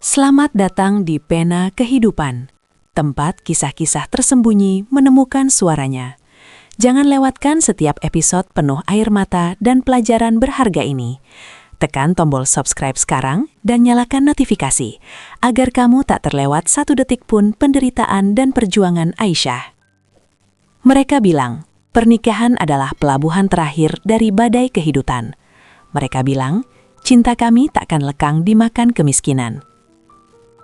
Selamat datang di Pena Kehidupan, tempat kisah-kisah tersembunyi menemukan suaranya. Jangan lewatkan setiap episode penuh air mata dan pelajaran berharga ini. Tekan tombol subscribe sekarang dan nyalakan notifikasi, agar kamu tak terlewat satu detik pun penderitaan dan perjuangan Aisyah. Mereka bilang, pernikahan adalah pelabuhan terakhir dari badai kehidupan. Mereka bilang, cinta kami takkan lekang dimakan kemiskinan.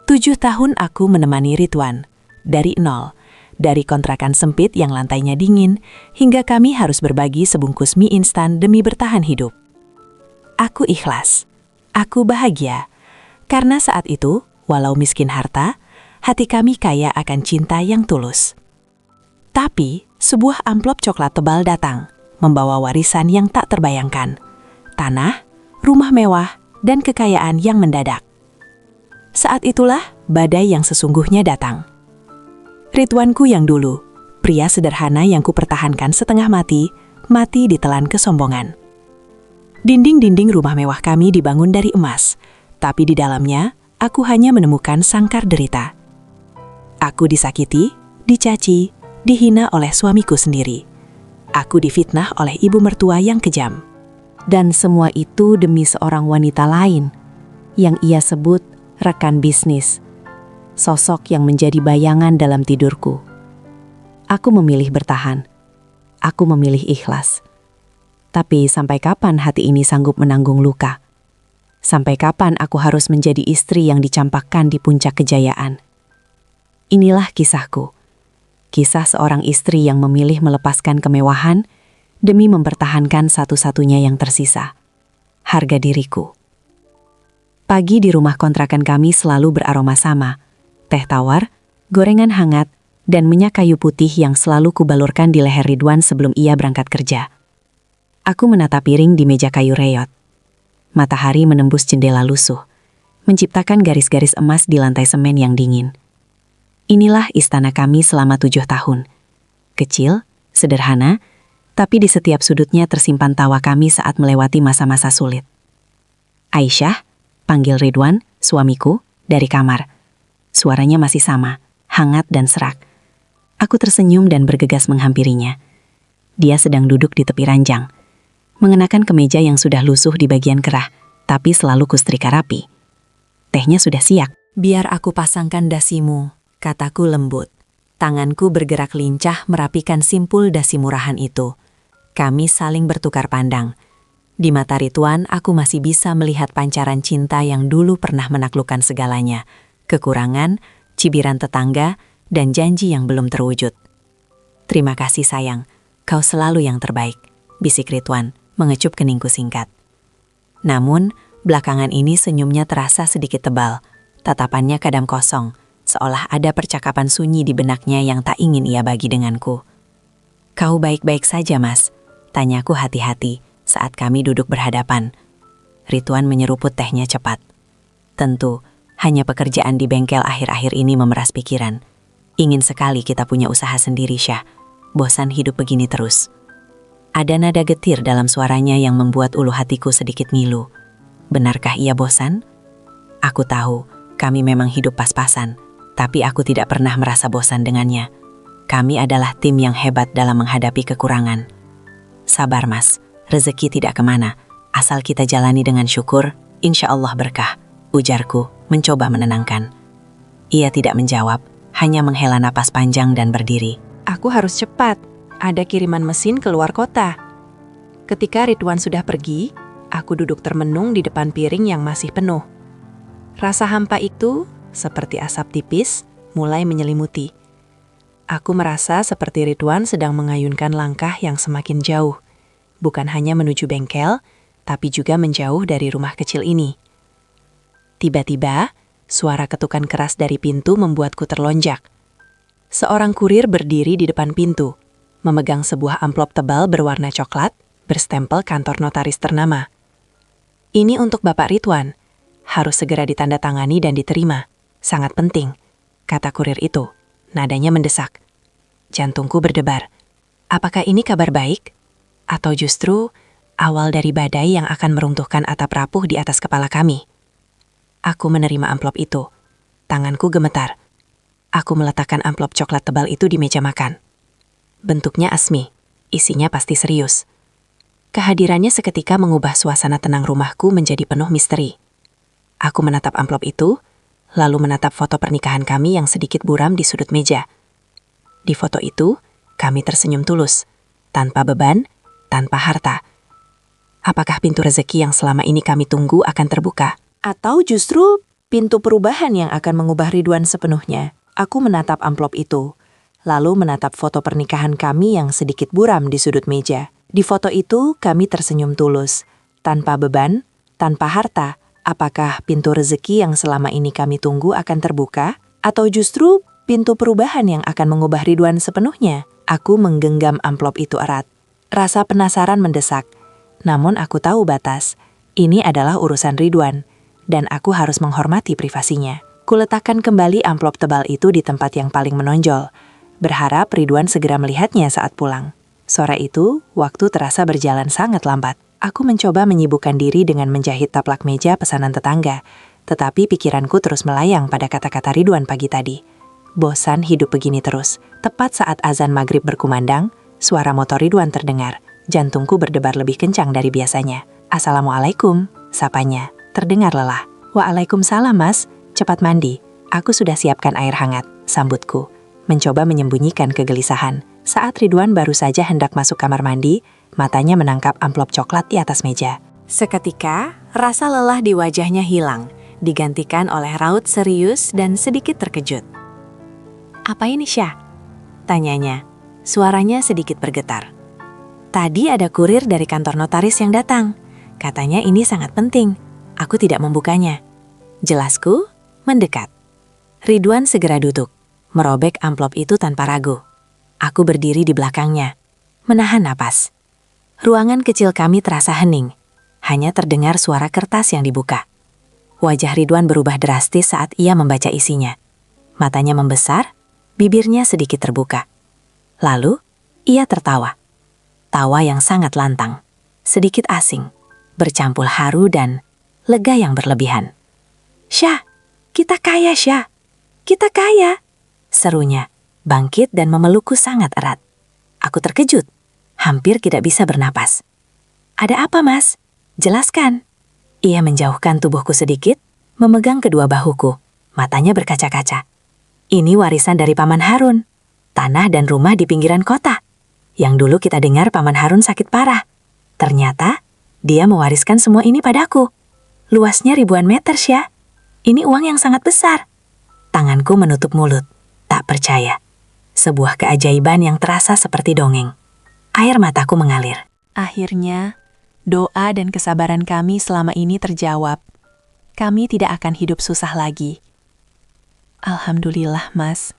7 tahun aku menemani Ridwan, dari nol, dari kontrakan sempit yang lantainya dingin, hingga kami harus berbagi sebungkus mie instan demi bertahan hidup. Aku ikhlas, aku bahagia, karena saat itu, walau miskin harta, hati kami kaya akan cinta yang tulus. Tapi, sebuah amplop coklat tebal datang, membawa warisan yang tak terbayangkan, tanah, rumah mewah, dan kekayaan yang mendadak. Saat itulah badai yang sesungguhnya datang. Ridwanku yang dulu, pria sederhana yang kupertahankan setengah mati ditelan kesombongan. Dinding-dinding rumah mewah kami dibangun dari emas, tapi di dalamnya aku hanya menemukan sangkar derita. Aku disakiti, dicaci, dihina oleh suamiku sendiri. Aku difitnah oleh ibu mertua yang kejam. Dan semua itu demi seorang wanita lain yang ia sebut rekan bisnis, sosok yang menjadi bayangan dalam tidurku. Aku memilih bertahan, aku memilih ikhlas. Tapi sampai kapan hati ini sanggup menanggung luka? Sampai kapan aku harus menjadi istri yang dicampakkan di puncak kejayaan? Inilah kisahku, kisah seorang istri yang memilih melepaskan kemewahan demi mempertahankan satu-satunya yang tersisa, harga diriku. Pagi di rumah kontrakan kami selalu beraroma sama, teh tawar, gorengan hangat, dan minyak kayu putih yang selalu kubalurkan di leher Ridwan sebelum ia berangkat kerja. Aku menata piring di meja kayu reyot. Matahari menembus jendela lusuh, menciptakan garis-garis emas di lantai semen yang dingin. Inilah istana kami selama 7 tahun. Kecil, sederhana, tapi di setiap sudutnya tersimpan tawa kami saat melewati masa-masa sulit. Aisyah, panggil Ridwan, suamiku, dari kamar. Suaranya masih sama, hangat dan serak. Aku tersenyum dan bergegas menghampirinya. Dia sedang duduk di tepi ranjang, mengenakan kemeja yang sudah lusuh di bagian kerah, tapi selalu kustrika rapi. Tehnya sudah siap. Biar aku pasangkan dasimu, kataku lembut. Tanganku bergerak lincah merapikan simpul dasi murahan itu. Kami saling bertukar pandang. Di mata Ridwan, aku masih bisa melihat pancaran cinta yang dulu pernah menaklukkan segalanya, kekurangan, cibiran tetangga, dan janji yang belum terwujud. Terima kasih sayang, kau selalu yang terbaik, bisik Ridwan, mengecup keningku singkat. Namun, belakangan ini senyumnya terasa sedikit tebal, tatapannya kadang kosong, seolah ada percakapan sunyi di benaknya yang tak ingin ia bagi denganku. Kau baik-baik saja, Mas? Tanyaku hati-hati saat kami duduk berhadapan. Ridwan menyeruput tehnya cepat. Tentu, hanya pekerjaan di bengkel akhir-akhir ini memeras pikiran. Ingin sekali kita punya usaha sendiri, Syah. Bosan hidup begini terus. Ada nada getir dalam suaranya yang membuat ulu hatiku sedikit ngilu. Benarkah ia bosan? Aku tahu, kami memang hidup pas-pasan, tapi aku tidak pernah merasa bosan dengannya. Kami adalah tim yang hebat dalam menghadapi kekurangan. Sabar, Mas. Rezeki tidak kemana, asal kita jalani dengan syukur, insya Allah berkah, ujarku, mencoba menenangkan. Ia tidak menjawab, hanya menghela napas panjang dan berdiri. Aku harus cepat, ada kiriman mesin keluar kota. Ketika Ridwan sudah pergi, aku duduk termenung di depan piring yang masih penuh. Rasa hampa itu, seperti asap tipis, mulai menyelimuti. Aku merasa seperti Ridwan sedang mengayunkan langkah yang semakin jauh. Bukan hanya menuju bengkel, tapi juga menjauh dari rumah kecil ini. Tiba-tiba, suara ketukan keras dari pintu membuatku terlonjak. Seorang kurir berdiri di depan pintu, memegang sebuah amplop tebal berwarna coklat, berstempel kantor notaris ternama. Ini untuk Bapak Ridwan, harus segera ditandatangani dan diterima. Sangat penting, kata kurir itu, nadanya mendesak. Jantungku berdebar. Apakah ini kabar baik? Atau justru awal dari badai yang akan meruntuhkan atap rapuh di atas kepala kami? Aku menerima amplop itu. Tanganku gemetar. Aku meletakkan amplop coklat tebal itu di meja makan. Bentuknya asmi, isinya pasti serius. Kehadirannya seketika mengubah suasana tenang rumahku menjadi penuh misteri. Aku menatap amplop itu, lalu menatap foto pernikahan kami yang sedikit buram di sudut meja. Di foto itu, kami tersenyum tulus, tanpa beban, tanpa harta. Apakah pintu rezeki yang selama ini kami tunggu akan terbuka? Atau justru pintu perubahan yang akan mengubah Ridwan sepenuhnya? Aku menatap amplop itu, lalu menatap foto pernikahan kami yang sedikit buram di sudut meja. Di foto itu, kami tersenyum tulus, tanpa beban, tanpa harta. Apakah pintu rezeki yang selama ini kami tunggu akan terbuka? Atau justru pintu perubahan yang akan mengubah Ridwan sepenuhnya? Aku menggenggam amplop itu erat. Rasa penasaran mendesak. Namun aku tahu batas. Ini adalah urusan Ridwan, dan aku harus menghormati privasinya. Kuletakkan kembali amplop tebal itu di tempat yang paling menonjol, berharap Ridwan segera melihatnya saat pulang. Sore itu, waktu terasa berjalan sangat lambat. Aku mencoba menyibukkan diri dengan menjahit taplak meja pesanan tetangga, tetapi pikiranku terus melayang pada kata-kata Ridwan pagi tadi. Bosan hidup begini terus. Tepat saat azan maghrib berkumandang, suara motor Ridwan terdengar. Jantungku berdebar lebih kencang dari biasanya. "Assalamualaikum," sapanya. Terdengar lelah. "Waalaikumsalam, Mas. Cepat mandi. Aku sudah siapkan air hangat," sambutku. Mencoba menyembunyikan kegelisahan. Saat Ridwan baru saja hendak masuk kamar mandi, matanya menangkap amplop coklat di atas meja. Seketika, rasa lelah di wajahnya hilang, digantikan oleh raut serius dan sedikit terkejut. "Apa ini, Syah?" tanyanya. Suaranya sedikit bergetar. "Tadi ada kurir dari kantor notaris yang datang. Katanya ini sangat penting. Aku tidak membukanya." Jelasku, mendekat. Ridwan segera duduk, merobek amplop itu tanpa ragu. Aku berdiri di belakangnya, menahan napas. Ruangan kecil kami terasa hening, hanya terdengar suara kertas yang dibuka. Wajah Ridwan berubah drastis saat ia membaca isinya. Matanya membesar, bibirnya sedikit terbuka. Lalu, ia tertawa. Tawa yang sangat lantang, sedikit asing, bercampur haru dan lega yang berlebihan. "Syah, kita kaya, Syah. Kita kaya," serunya, bangkit dan memelukku sangat erat. Aku terkejut, hampir tidak bisa bernapas. "Ada apa, Mas? Jelaskan." Ia menjauhkan tubuhku sedikit, memegang kedua bahuku, matanya berkaca-kaca. "Ini warisan dari Paman Harun, tanah dan rumah di pinggiran kota. Yang dulu kita dengar Paman Harun sakit parah. Ternyata, dia mewariskan semua ini padaku. Luasnya ribuan meter, Syah. Ini uang yang sangat besar." Tanganku menutup mulut, tak percaya. Sebuah keajaiban yang terasa seperti dongeng. Air mataku mengalir. Akhirnya, doa dan kesabaran kami selama ini terjawab. Kami tidak akan hidup susah lagi. "Alhamdulillah, Mas.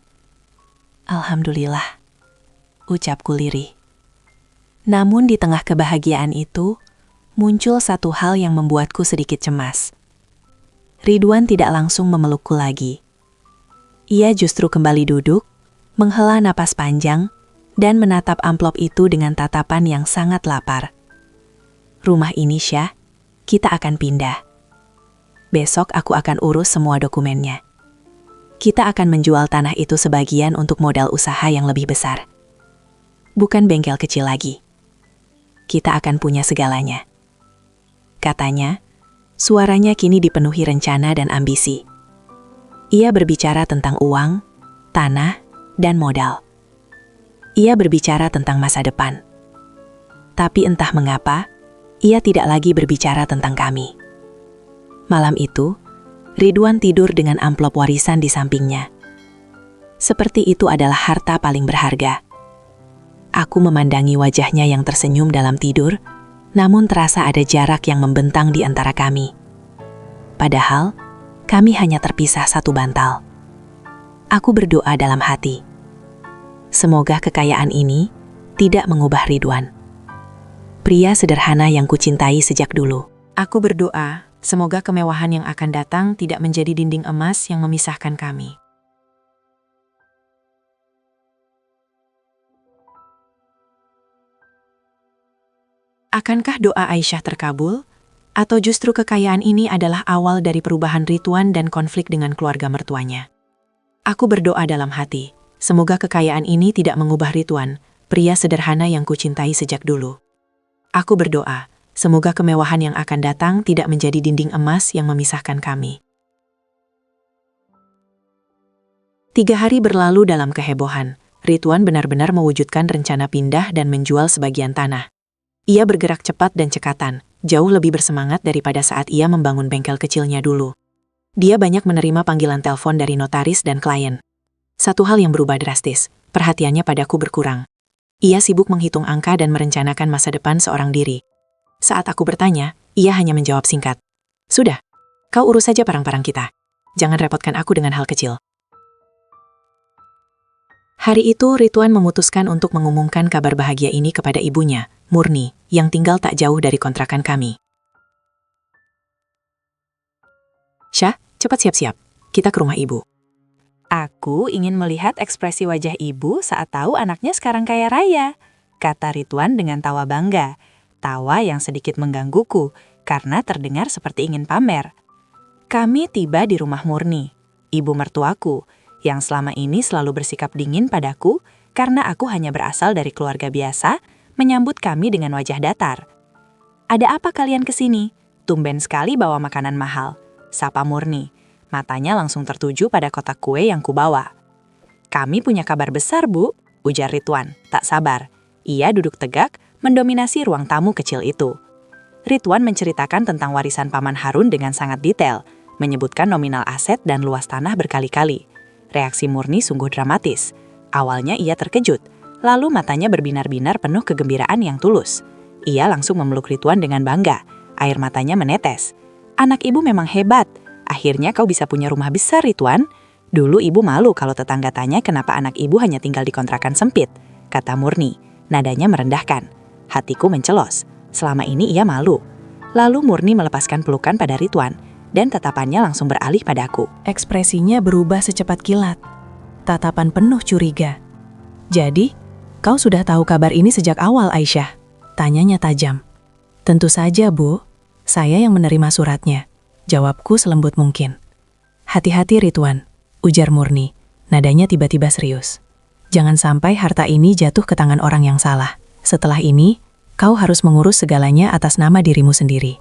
Alhamdulillah," ucapku lirih. Namun di tengah kebahagiaan itu, muncul satu hal yang membuatku sedikit cemas. Ridwan tidak langsung memelukku lagi. Ia justru kembali duduk, menghela napas panjang, dan menatap amplop itu dengan tatapan yang sangat lapar. "Rumah ini, Syah, kita akan pindah. Besok aku akan urus semua dokumennya. Kita akan menjual tanah itu sebagian untuk modal usaha yang lebih besar. Bukan bengkel kecil lagi. Kita akan punya segalanya," katanya. Suaranya kini dipenuhi rencana dan ambisi. Ia berbicara tentang uang, tanah, dan modal. Ia berbicara tentang masa depan. Tapi entah mengapa, ia tidak lagi berbicara tentang kami. Malam itu, Ridwan tidur dengan amplop warisan di sampingnya. Seperti itu adalah harta paling berharga. Aku memandangi wajahnya yang tersenyum dalam tidur, namun terasa ada jarak yang membentang di antara kami. Padahal, kami hanya terpisah satu bantal. Aku berdoa dalam hati. Semoga kekayaan ini tidak mengubah Ridwan, pria sederhana yang kucintai sejak dulu. Aku berdoa, semoga kemewahan yang akan datang tidak menjadi dinding emas yang memisahkan kami. Akankah doa Aisyah terkabul? Atau justru kekayaan ini adalah awal dari perubahan Ridwan dan konflik dengan keluarga mertuanya? Aku berdoa dalam hati, semoga kekayaan ini tidak mengubah Ridwan, pria sederhana yang kucintai sejak dulu. Aku berdoa, semoga kemewahan yang akan datang tidak menjadi dinding emas yang memisahkan kami. 3 hari berlalu dalam kehebohan. Ridwan benar-benar mewujudkan rencana pindah dan menjual sebagian tanah. Ia bergerak cepat dan cekatan, jauh lebih bersemangat daripada saat ia membangun bengkel kecilnya dulu. Dia banyak menerima panggilan telepon dari notaris dan klien. Satu hal yang berubah drastis, perhatiannya padaku berkurang. Ia sibuk menghitung angka dan merencanakan masa depan seorang diri. Saat aku bertanya, ia hanya menjawab singkat. Sudah, kau urus saja barang-barang kita. Jangan repotkan aku dengan hal kecil. Hari itu Ridwan memutuskan untuk mengumumkan kabar bahagia ini kepada ibunya, Murni, yang tinggal tak jauh dari kontrakan kami. Syah, cepat siap-siap. Kita ke rumah ibu. Aku ingin melihat ekspresi wajah ibu saat tahu anaknya sekarang kaya raya, kata Ridwan dengan tawa bangga. Tawa yang sedikit menggangguku, karena terdengar seperti ingin pamer. Kami tiba di rumah Murni, ibu mertuaku, yang selama ini selalu bersikap dingin padaku karena aku hanya berasal dari keluarga biasa, menyambut kami dengan wajah datar. Ada apa kalian kesini? Tumben sekali bawa makanan mahal, sapa Murni. Matanya langsung tertuju pada kotak kue yang kubawa. Kami punya kabar besar, Bu, ujar Ridwan, tak sabar. Ia duduk tegak, mendominasi ruang tamu kecil itu. Ridwan menceritakan tentang warisan Paman Harun dengan sangat detail, menyebutkan nominal aset dan luas tanah berkali-kali. Reaksi Murni sungguh dramatis. Awalnya ia terkejut, lalu matanya berbinar-binar penuh kegembiraan yang tulus. Ia langsung memeluk Ridwan dengan bangga, air matanya menetes. Anak ibu memang hebat, akhirnya kau bisa punya rumah besar, Ridwan. Dulu ibu malu kalau tetangga tanya kenapa anak ibu hanya tinggal di kontrakan sempit, kata Murni, nadanya merendahkan. Hatiku mencelos, selama ini ia malu. Lalu Murni melepaskan pelukan pada Ridwan, dan tatapannya langsung beralih padaku. Ekspresinya berubah secepat kilat. Tatapan penuh curiga. Jadi, kau sudah tahu kabar ini sejak awal, Aisyah? Tanyanya tajam. Tentu saja, Bu. Saya yang menerima suratnya. Jawabku selembut mungkin. Hati-hati, Ridwan, ujar Murni. Nadanya tiba-tiba serius. Jangan sampai harta ini jatuh ke tangan orang yang salah. Setelah ini, kau harus mengurus segalanya atas nama dirimu sendiri.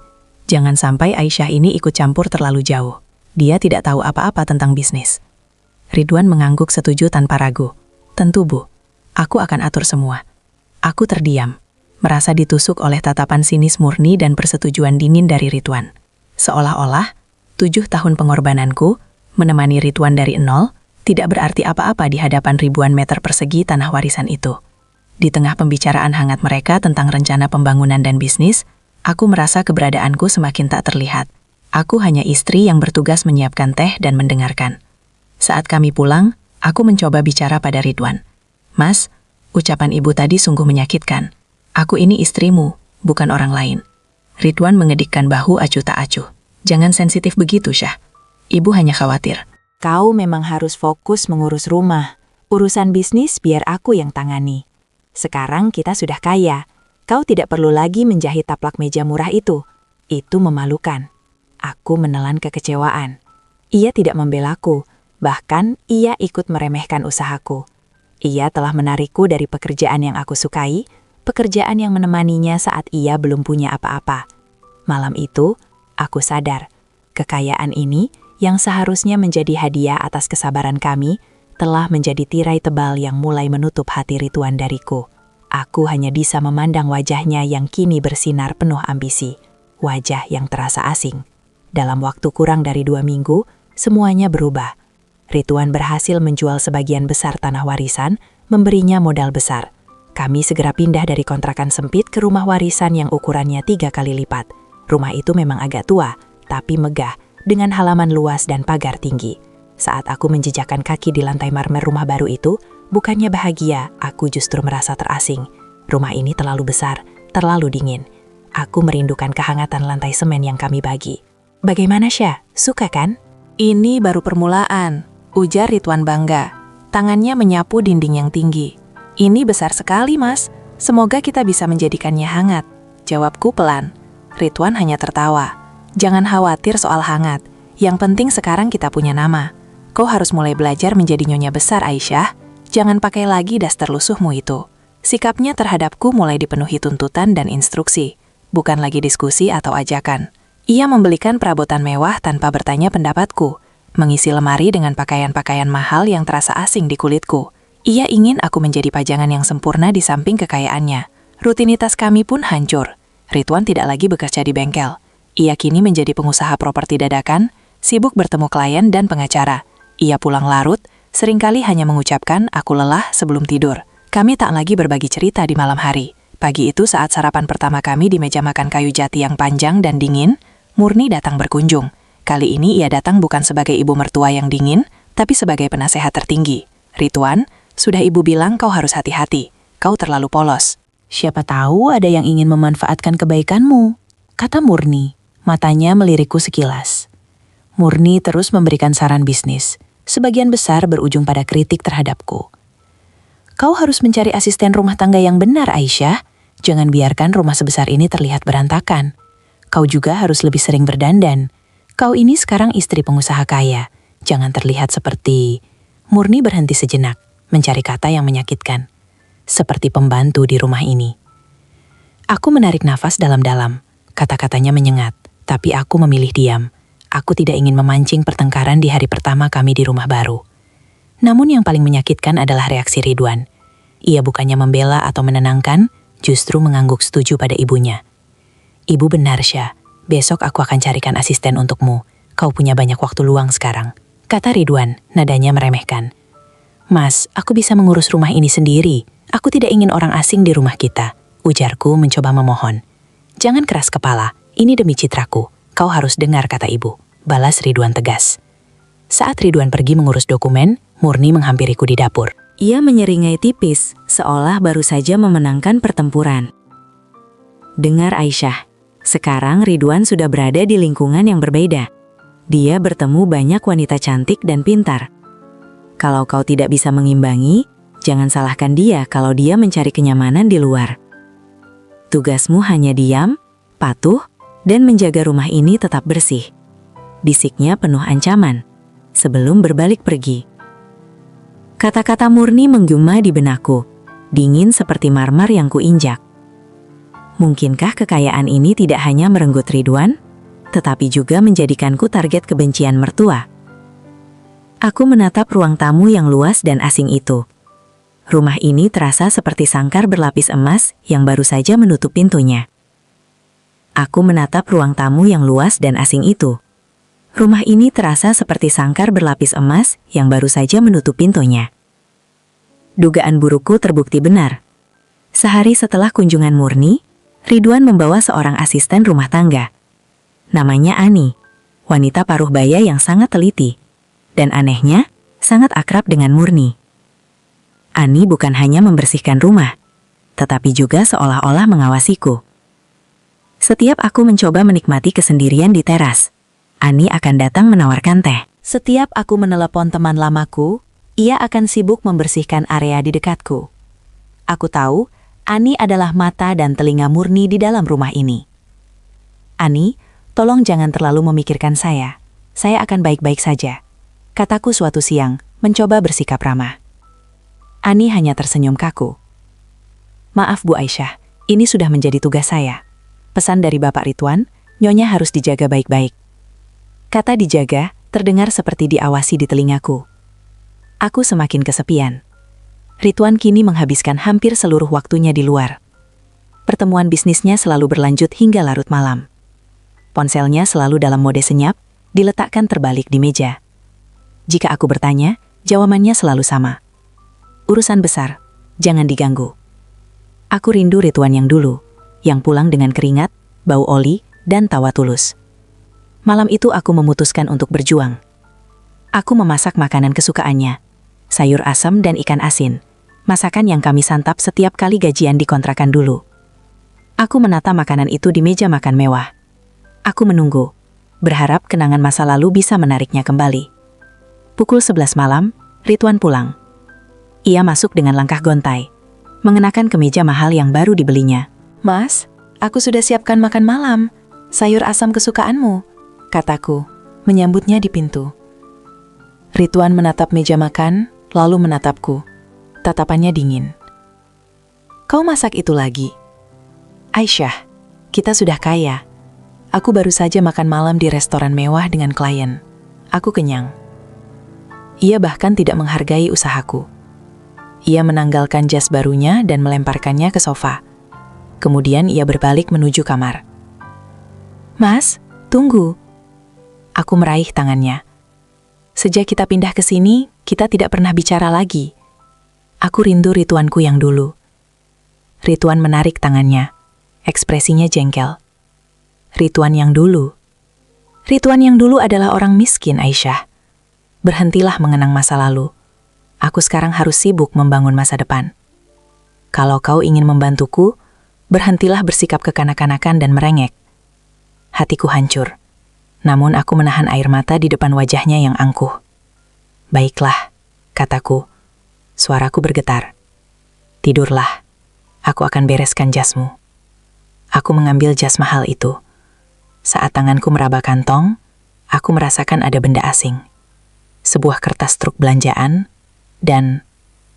Jangan sampai Aisyah ini ikut campur terlalu jauh. Dia tidak tahu apa-apa tentang bisnis. Ridwan mengangguk setuju tanpa ragu. Tentu, Bu. Aku akan atur semua. Aku terdiam, merasa ditusuk oleh tatapan sinis Murni dan persetujuan dingin dari Ridwan. Seolah-olah, 7 tahun pengorbananku, menemani Ridwan dari nol, tidak berarti apa-apa di hadapan ribuan meter persegi tanah warisan itu. Di tengah pembicaraan hangat mereka tentang rencana pembangunan dan bisnis, aku merasa keberadaanku semakin tak terlihat. Aku hanya istri yang bertugas menyiapkan teh dan mendengarkan. Saat kami pulang, aku mencoba bicara pada Ridwan. Mas, ucapan ibu tadi sungguh menyakitkan. Aku ini istrimu, bukan orang lain. Ridwan mengedikkan bahu acuh tak acuh. Jangan sensitif begitu, Syah. Ibu hanya khawatir. Kau memang harus fokus mengurus rumah. Urusan bisnis biar aku yang tangani. Sekarang kita sudah kaya. Kau tidak perlu lagi menjahit taplak meja murah itu. Itu memalukan. Aku menelan kekecewaan. Ia tidak membelaku, bahkan ia ikut meremehkan usahaku. Ia telah menarikku dari pekerjaan yang aku sukai, pekerjaan yang menemaninya saat ia belum punya apa-apa. Malam itu, aku sadar, kekayaan ini yang seharusnya menjadi hadiah atas kesabaran kami, telah menjadi tirai tebal yang mulai menutup hati Ridwan dariku. Aku hanya bisa memandang wajahnya yang kini bersinar penuh ambisi, wajah yang terasa asing. Dalam waktu kurang dari 2 minggu, semuanya berubah. Ridwan berhasil menjual sebagian besar tanah warisan, memberinya modal besar. Kami segera pindah dari kontrakan sempit ke rumah warisan yang ukurannya 3 kali lipat. Rumah itu memang agak tua, tapi megah, dengan halaman luas dan pagar tinggi. Saat aku menjejakkan kaki di lantai marmer rumah baru itu, bukannya bahagia, aku justru merasa terasing. Rumah ini terlalu besar, terlalu dingin. Aku merindukan kehangatan lantai semen yang kami bagi. Bagaimana, Syah? Suka kan? Ini baru permulaan, ujar Ridwan bangga. Tangannya menyapu dinding yang tinggi. Ini besar sekali, Mas. Semoga kita bisa menjadikannya hangat. Jawabku pelan. Ridwan hanya tertawa. Jangan khawatir soal hangat. Yang penting sekarang kita punya nama. Kau harus mulai belajar menjadi nyonya besar, Aisyah. Jangan pakai lagi daster lusuhmu itu. Sikapnya terhadapku mulai dipenuhi tuntutan dan instruksi, bukan lagi diskusi atau ajakan. Ia membelikan perabotan mewah tanpa bertanya pendapatku, mengisi lemari dengan pakaian-pakaian mahal yang terasa asing di kulitku. Ia ingin aku menjadi pajangan yang sempurna di samping kekayaannya. Rutinitas kami pun hancur. Ridwan tidak lagi bekerja di bengkel. Ia kini menjadi pengusaha properti dadakan, sibuk bertemu klien dan pengacara. Ia pulang larut, seringkali hanya mengucapkan aku lelah sebelum tidur. Kami tak lagi berbagi cerita di malam hari. Pagi itu saat sarapan pertama kami di meja makan kayu jati yang panjang dan dingin, Murni datang berkunjung. Kali ini ia datang bukan sebagai ibu mertua yang dingin, tapi sebagai penasehat tertinggi. Ridwan, sudah ibu bilang kau harus hati-hati. Kau terlalu polos. Siapa tahu ada yang ingin memanfaatkan kebaikanmu, kata Murni. Matanya melirikku sekilas. Murni terus memberikan saran bisnis. Sebagian besar berujung pada kritik terhadapku. Kau harus mencari asisten rumah tangga yang benar, Aisyah. Jangan biarkan rumah sebesar ini terlihat berantakan. Kau juga harus lebih sering berdandan. Kau ini sekarang istri pengusaha kaya. Jangan terlihat seperti... Murni berhenti sejenak, mencari kata yang menyakitkan. Seperti pembantu di rumah ini. Aku menarik nafas dalam-dalam. Kata-katanya menyengat, tapi aku memilih diam. Aku tidak ingin memancing pertengkaran di hari pertama kami di rumah baru. Namun yang paling menyakitkan adalah reaksi Ridwan. Ia bukannya membela atau menenangkan, justru mengangguk setuju pada ibunya. Ibu benar, Syah. Besok aku akan carikan asisten untukmu. Kau punya banyak waktu luang sekarang, kata Ridwan, nadanya meremehkan. Mas, aku bisa mengurus rumah ini sendiri. Aku tidak ingin orang asing di rumah kita, ujarku mencoba memohon. Jangan keras kepala, ini demi citraku. Kau harus dengar kata ibu, balas Ridwan tegas. Saat Ridwan pergi mengurus dokumen, Murni menghampiriku di dapur. Ia menyeringai tipis, seolah baru saja memenangkan pertempuran. Dengar Aisyah, sekarang Ridwan sudah berada di lingkungan yang berbeda. Dia bertemu banyak wanita cantik dan pintar. Kalau kau tidak bisa mengimbangi, jangan salahkan dia kalau dia mencari kenyamanan di luar. Tugasmu hanya diam, patuh, dan menjaga rumah ini tetap bersih. Bisiknya penuh ancaman, sebelum berbalik pergi. Kata-kata Murni menggema di benakku, dingin seperti marmer yang kuinjak. Mungkinkah kekayaan ini tidak hanya merenggut Ridwan, tetapi juga menjadikanku target kebencian mertua? Aku menatap ruang tamu yang luas dan asing itu. Rumah ini terasa seperti sangkar berlapis emas yang baru saja menutup pintunya. Aku menatap ruang tamu yang luas dan asing itu. Rumah ini terasa seperti sangkar berlapis emas yang baru saja menutup pintunya. Dugaan burukku terbukti benar. Sehari setelah kunjungan Murni, Ridwan membawa seorang asisten rumah tangga. Namanya Ani, wanita paruh baya yang sangat teliti. Dan anehnya, sangat akrab dengan Murni. Ani bukan hanya membersihkan rumah, tetapi juga seolah-olah mengawasiku. Setiap aku mencoba menikmati kesendirian di teras, Ani akan datang menawarkan teh. Setiap aku menelepon teman lamaku, ia akan sibuk membersihkan area di dekatku. Aku tahu, Ani adalah mata dan telinga Murni di dalam rumah ini. Ani, tolong jangan terlalu memikirkan saya. Saya akan baik-baik saja, kataku suatu siang, mencoba bersikap ramah. Ani hanya tersenyum kaku. Maaf Bu Aisyah, ini sudah menjadi tugas saya. Pesan dari Bapak Ridwan, Nyonya harus dijaga baik-baik. Kata dijaga terdengar seperti diawasi di telingaku. Aku semakin kesepian. Ridwan kini menghabiskan hampir seluruh waktunya di luar. Pertemuan bisnisnya selalu berlanjut hingga larut malam. Ponselnya selalu dalam mode senyap, diletakkan terbalik di meja. Jika aku bertanya, jawabannya selalu sama. Urusan besar, jangan diganggu. Aku rindu Ridwan yang dulu, yang pulang dengan keringat, bau oli, dan tawa tulus. Malam itu aku memutuskan untuk berjuang. Aku memasak makanan kesukaannya, sayur asam dan ikan asin, masakan yang kami santap setiap kali gajian dikontrakan dulu. Aku menata makanan itu di meja makan mewah. Aku menunggu, berharap kenangan masa lalu bisa menariknya kembali. Pukul 11 malam, Ridwan pulang. Ia masuk dengan langkah gontai, mengenakan kemeja mahal yang baru dibelinya. Mas, aku sudah siapkan makan malam. sayur asam kesukaanmu, kataku, menyambutnya di pintu. Ridwan menatap meja makan, lalu menatapku. Tatapannya dingin. Kau masak itu lagi? Aisyah, kita sudah kaya. Aku baru saja makan malam di restoran mewah dengan klien. Aku kenyang. Ia bahkan tidak menghargai usahaku. Ia menanggalkan jas barunya dan melemparkannya ke sofa. Kemudian ia berbalik menuju kamar. Mas, tunggu. Aku meraih tangannya. Sejak kita pindah ke sini, kita tidak pernah bicara lagi. Aku rindu Ridwanku yang dulu. Ridwan menarik tangannya. Ekspresinya jengkel. Ridwan yang dulu. Ridwan yang dulu adalah orang miskin, Aisyah. Berhentilah mengenang masa lalu. Aku sekarang harus sibuk membangun masa depan. Kalau kau ingin membantuku, berhentilah bersikap kekanak-kanakan dan merengek. Hatiku hancur. Namun aku menahan air mata di depan wajahnya yang angkuh. Baiklah, kataku. Suaraku bergetar. Tidurlah. Aku akan bereskan jasmu. Aku mengambil jas mahal itu. Saat tanganku meraba kantong, aku merasakan ada benda asing. Sebuah kertas truk belanjaan, dan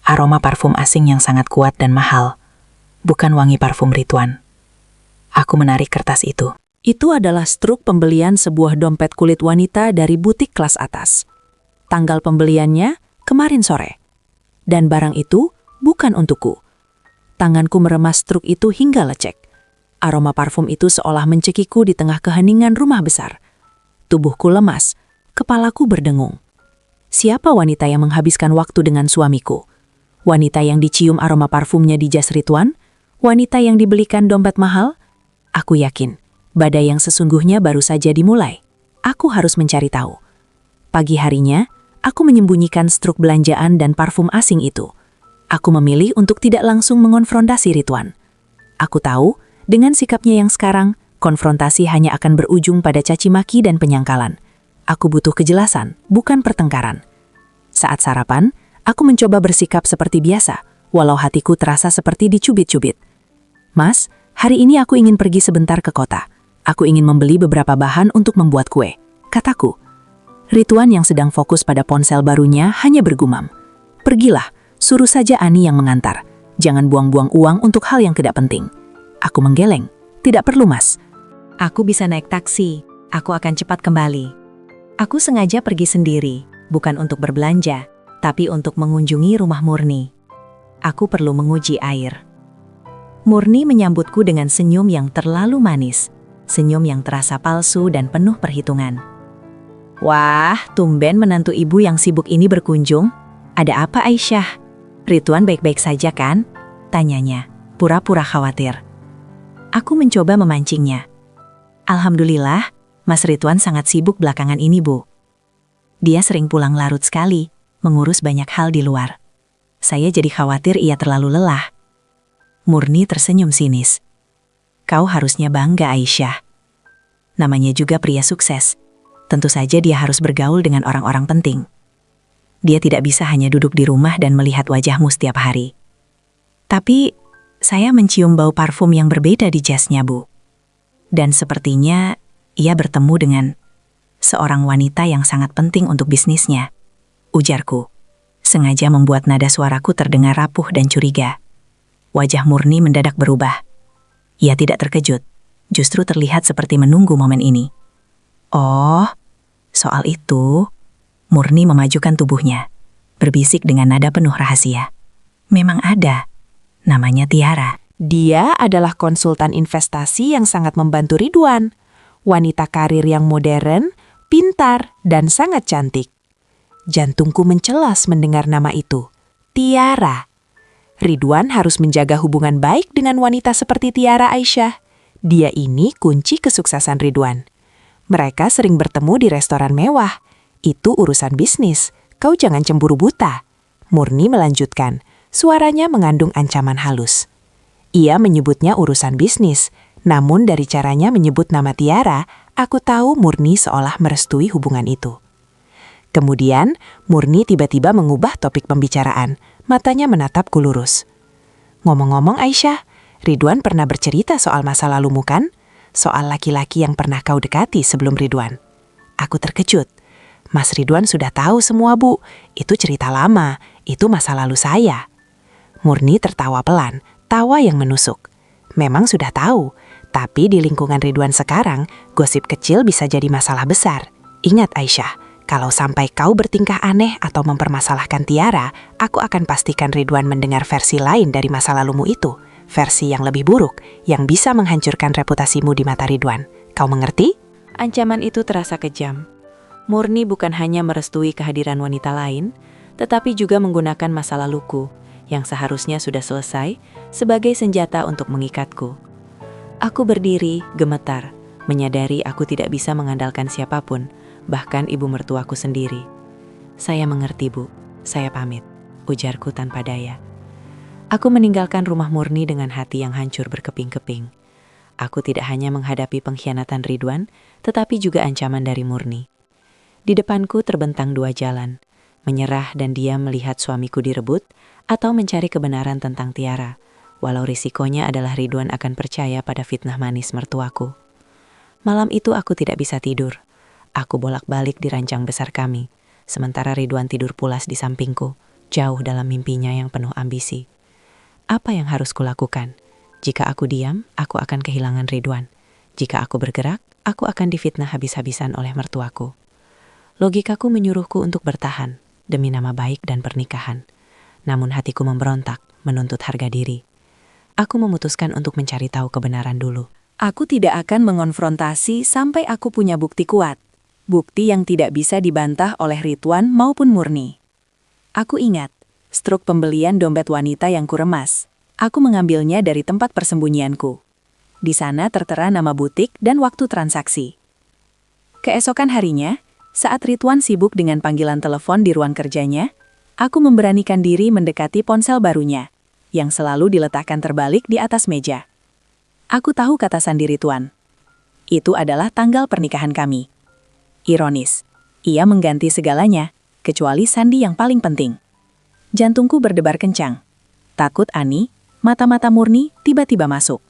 aroma parfum asing yang sangat kuat dan mahal. Bukan wangi parfum Ridwan. Aku menarik kertas itu. Itu adalah struk pembelian sebuah dompet kulit wanita dari butik kelas atas. Tanggal pembeliannya kemarin sore. Dan barang itu bukan untukku. Tanganku meremas struk itu hingga lecek. Aroma parfum itu seolah mencekiku di tengah keheningan rumah besar. Tubuhku lemas, kepalaku berdengung. Siapa wanita yang menghabiskan waktu dengan suamiku? Wanita yang dicium aroma parfumnya di jas Ridwan? Wanita yang dibelikan dompet mahal? Aku yakin, badai yang sesungguhnya baru saja dimulai. Aku harus mencari tahu. Pagi harinya, aku menyembunyikan struk belanjaan dan parfum asing itu. Aku memilih untuk tidak langsung mengonfrontasi Ridwan. Aku tahu, dengan sikapnya yang sekarang, konfrontasi hanya akan berujung pada caci maki dan penyangkalan. Aku butuh kejelasan, bukan pertengkaran. Saat sarapan, aku mencoba bersikap seperti biasa, walau hatiku terasa seperti dicubit-cubit. Mas, hari ini aku ingin pergi sebentar ke kota. Aku ingin membeli beberapa bahan untuk membuat kue, kataku. Ridwan yang sedang fokus pada ponsel barunya hanya bergumam. Pergilah, suruh saja Ani yang mengantar. Jangan buang-buang uang untuk hal yang tidak penting. Aku menggeleng. Tidak perlu, Mas. Aku bisa naik taksi. Aku akan cepat kembali. Aku sengaja pergi sendiri, bukan untuk berbelanja, tapi untuk mengunjungi rumah Murni. Aku perlu menguji air. Murni menyambutku dengan senyum yang terlalu manis. Senyum yang terasa palsu dan penuh perhitungan. Wah, tumben menantu ibu yang sibuk ini berkunjung. Ada apa, Aisyah? Ridwan baik-baik saja kan? Tanyanya, pura-pura khawatir. Aku mencoba memancingnya. Alhamdulillah, Mas Ridwan sangat sibuk belakangan ini, Bu. Dia sering pulang larut sekali, mengurus banyak hal di luar. Saya jadi khawatir ia terlalu lelah. Murni tersenyum sinis. Kau harusnya bangga, Aisyah. Namanya juga pria sukses. Tentu saja dia harus bergaul dengan orang-orang penting. Dia tidak bisa hanya duduk di rumah dan melihat wajahmu setiap hari. Tapi, saya mencium bau parfum yang berbeda di jasnya, Bu. Dan sepertinya, ia bertemu dengan seorang wanita yang sangat penting untuk bisnisnya. Ujarku, sengaja membuat nada suaraku terdengar rapuh dan curiga. Wajah Murni mendadak berubah. Ia tidak terkejut, justru terlihat seperti menunggu momen ini. Oh, soal itu, Murni memajukan tubuhnya, berbisik dengan nada penuh rahasia. Memang ada, namanya Tiara. Dia adalah konsultan investasi yang sangat membantu Ridwan. Wanita karir yang modern, pintar, dan sangat cantik. Jantungku mencelas mendengar nama itu, Tiara. Ridwan harus menjaga hubungan baik dengan wanita seperti Tiara, Aisyah. Dia ini kunci kesuksesan Ridwan. Mereka sering bertemu di restoran mewah. Itu urusan bisnis, kau jangan cemburu buta. Murni melanjutkan, suaranya mengandung ancaman halus. Ia menyebutnya urusan bisnis, namun dari caranya menyebut nama Tiara, aku tahu Murni seolah merestui hubungan itu. Kemudian, Murni tiba-tiba mengubah topik pembicaraan, matanya menatapku lurus. Ngomong-ngomong Aisyah, Ridwan pernah bercerita soal masa lalumu kan? soal laki-laki yang pernah kau dekati sebelum Ridwan. Aku terkejut. Mas Ridwan sudah tahu semua, Bu. Itu cerita lama, itu masa lalu saya. Murni tertawa pelan, tawa yang menusuk. Memang sudah tahu, tapi di lingkungan Ridwan sekarang, gosip kecil bisa jadi masalah besar. Ingat Aisyah, kalau sampai kau bertingkah aneh atau mempermasalahkan Tiara, aku akan pastikan Ridwan mendengar versi lain dari masa lalumu itu. Versi yang lebih buruk, yang bisa menghancurkan reputasimu di mata Ridwan. Kau mengerti? Ancaman itu terasa kejam. Murni bukan hanya merestui kehadiran wanita lain, tetapi juga menggunakan masa laluku, yang seharusnya sudah selesai, sebagai senjata untuk mengikatku. Aku berdiri, gemetar, menyadari aku tidak bisa mengandalkan siapapun, bahkan ibu mertuaku sendiri. Saya mengerti, Bu. Saya pamit, ujarku tanpa daya. Aku meninggalkan rumah Murni dengan hati yang hancur berkeping-keping. Aku tidak hanya menghadapi pengkhianatan Ridwan, tetapi juga ancaman dari Murni. Di depanku terbentang dua jalan, menyerah dan diam melihat suamiku direbut, atau mencari kebenaran tentang Tiara, walau risikonya adalah Ridwan akan percaya pada fitnah manis mertuaku. Malam itu aku tidak bisa tidur. Aku bolak-balik di ranjang besar kami, sementara Ridwan tidur pulas di sampingku, jauh dalam mimpinya yang penuh ambisi. Apa yang harus kulakukan? Jika aku diam, aku akan kehilangan Ridwan. Jika aku bergerak, aku akan difitnah habis-habisan oleh mertuaku. Logikaku menyuruhku untuk bertahan, demi nama baik dan pernikahan. Namun hatiku memberontak, menuntut harga diri. Aku memutuskan untuk mencari tahu kebenaran dulu. Aku tidak akan mengonfrontasi sampai aku punya bukti kuat. Bukti yang tidak bisa dibantah oleh Ridwan maupun Murni. Aku ingat, struk pembelian dompet wanita yang kuremas. Aku mengambilnya dari tempat persembunyianku. Di sana tertera nama butik dan waktu transaksi. Keesokan harinya, saat Ridwan sibuk dengan panggilan telepon di ruang kerjanya, aku memberanikan diri mendekati ponsel barunya, yang selalu diletakkan terbalik di atas meja. Aku tahu kata sandi Ridwan. Itu adalah tanggal pernikahan kami. Ironis, ia mengganti segalanya, kecuali sandi yang paling penting. Jantungku berdebar kencang. Takut Ani, mata-mata Murni tiba-tiba masuk.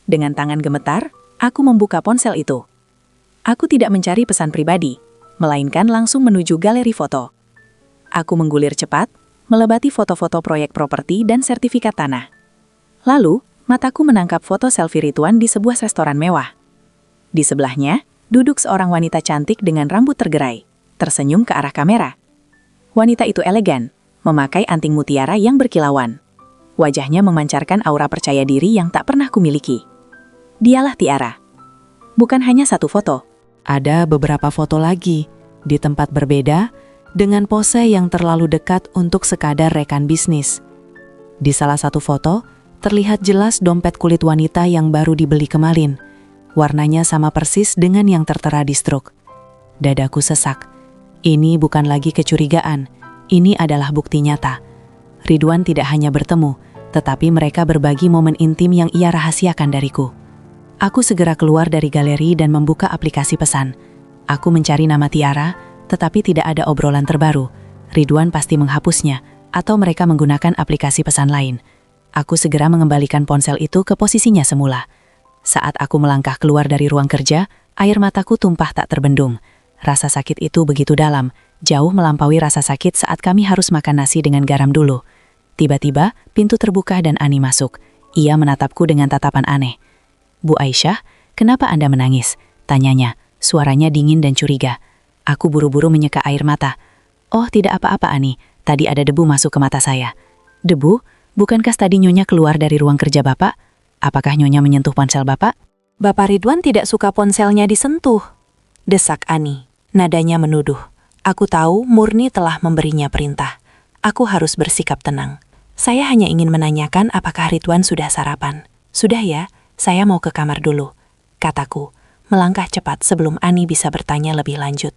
Dengan tangan gemetar, aku membuka ponsel itu. Aku tidak mencari pesan pribadi, melainkan langsung menuju galeri foto. Aku menggulir cepat, melebati foto-foto proyek properti dan sertifikat tanah. Lalu, mataku menangkap foto selfie Ridwan di sebuah restoran mewah. Di sebelahnya, duduk seorang wanita cantik dengan rambut tergerai, tersenyum ke arah kamera. Wanita itu elegan, memakai anting mutiara yang berkilauan. Wajahnya memancarkan aura percaya diri yang tak pernah kumiliki. Dialah Tiara. Bukan hanya satu foto. Ada beberapa foto lagi, di tempat berbeda, dengan pose yang terlalu dekat untuk sekadar rekan bisnis. Di salah satu foto, terlihat jelas dompet kulit wanita yang baru dibeli kemarin. Warnanya sama persis dengan yang tertera di struk. Dadaku sesak. Ini bukan lagi kecurigaan. Ini adalah bukti nyata. Ridwan tidak hanya bertemu, tetapi mereka berbagi momen intim yang ia rahasiakan dariku. Aku segera keluar dari galeri dan membuka aplikasi pesan. Aku mencari nama Tiara, tetapi tidak ada obrolan terbaru. Ridwan pasti menghapusnya, atau mereka menggunakan aplikasi pesan lain. Aku segera mengembalikan ponsel itu ke posisinya semula. Saat aku melangkah keluar dari ruang kerja, air mataku tumpah tak terbendung. Rasa sakit itu begitu dalam, jauh melampaui rasa sakit saat kami harus makan nasi dengan garam dulu. Tiba-tiba, pintu terbuka dan Ani masuk. Ia menatapku dengan tatapan aneh. "Bu Aisyah, kenapa Anda menangis?" tanyanya. Suaranya dingin dan curiga. Aku buru-buru menyeka air mata. "Oh, tidak apa-apa Ani, tadi ada debu masuk ke mata saya." "Debu? Bukankah tadi Nyonya keluar dari ruang kerja Bapak? Apakah Nyonya menyentuh ponsel Bapak?" "Bapak Ridwan tidak suka ponselnya disentuh," desak Ani. Nadanya menuduh. Aku tahu Murni telah memberinya perintah. Aku harus bersikap tenang. Saya hanya ingin menanyakan apakah Ridwan sudah sarapan. "Sudah ya, saya mau ke kamar dulu," kataku, melangkah cepat sebelum Ani bisa bertanya lebih lanjut.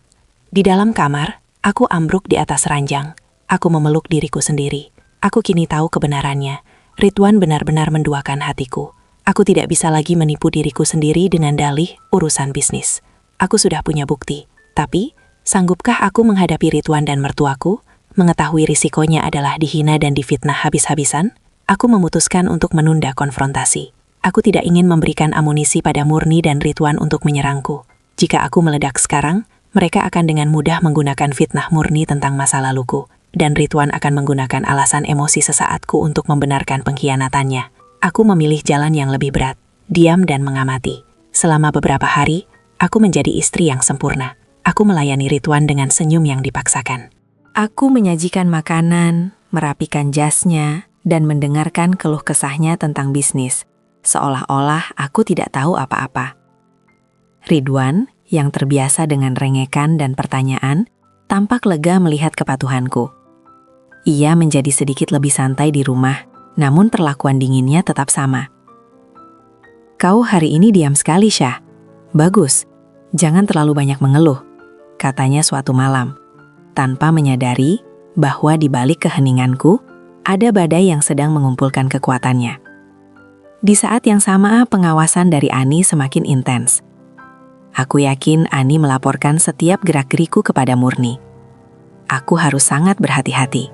Di dalam kamar, aku ambruk di atas ranjang. Aku memeluk diriku sendiri. Aku kini tahu kebenarannya. Ridwan benar-benar menduakan hatiku. Aku tidak bisa lagi menipu diriku sendiri dengan dalih urusan bisnis. Aku sudah punya bukti. Tapi, sanggupkah aku menghadapi Ridwan dan mertuaku? Mengetahui risikonya adalah dihina dan difitnah habis-habisan? Aku memutuskan untuk menunda konfrontasi. Aku tidak ingin memberikan amunisi pada Murni dan Ridwan untuk menyerangku. Jika aku meledak sekarang, mereka akan dengan mudah menggunakan fitnah Murni tentang masa laluku, dan Ridwan akan menggunakan alasan emosi sesaatku untuk membenarkan pengkhianatannya. Aku memilih jalan yang lebih berat, diam dan mengamati. Selama beberapa hari, aku menjadi istri yang sempurna. Aku melayani Ridwan dengan senyum yang dipaksakan. Aku menyajikan makanan, merapikan jasnya, dan mendengarkan keluh kesahnya tentang bisnis, seolah-olah aku tidak tahu apa-apa. Ridwan, yang terbiasa dengan rengekan dan pertanyaan, tampak lega melihat kepatuhanku. Ia menjadi sedikit lebih santai di rumah, namun perlakuan dinginnya tetap sama. "Kau hari ini diam sekali, Syah. Bagus, jangan terlalu banyak mengeluh," katanya suatu malam, tanpa menyadari bahwa di balik keheninganku, ada badai yang sedang mengumpulkan kekuatannya. Di saat yang sama, pengawasan dari Ani semakin intens. Aku yakin Ani melaporkan setiap gerak-geriku kepada Murni. Aku harus sangat berhati-hati.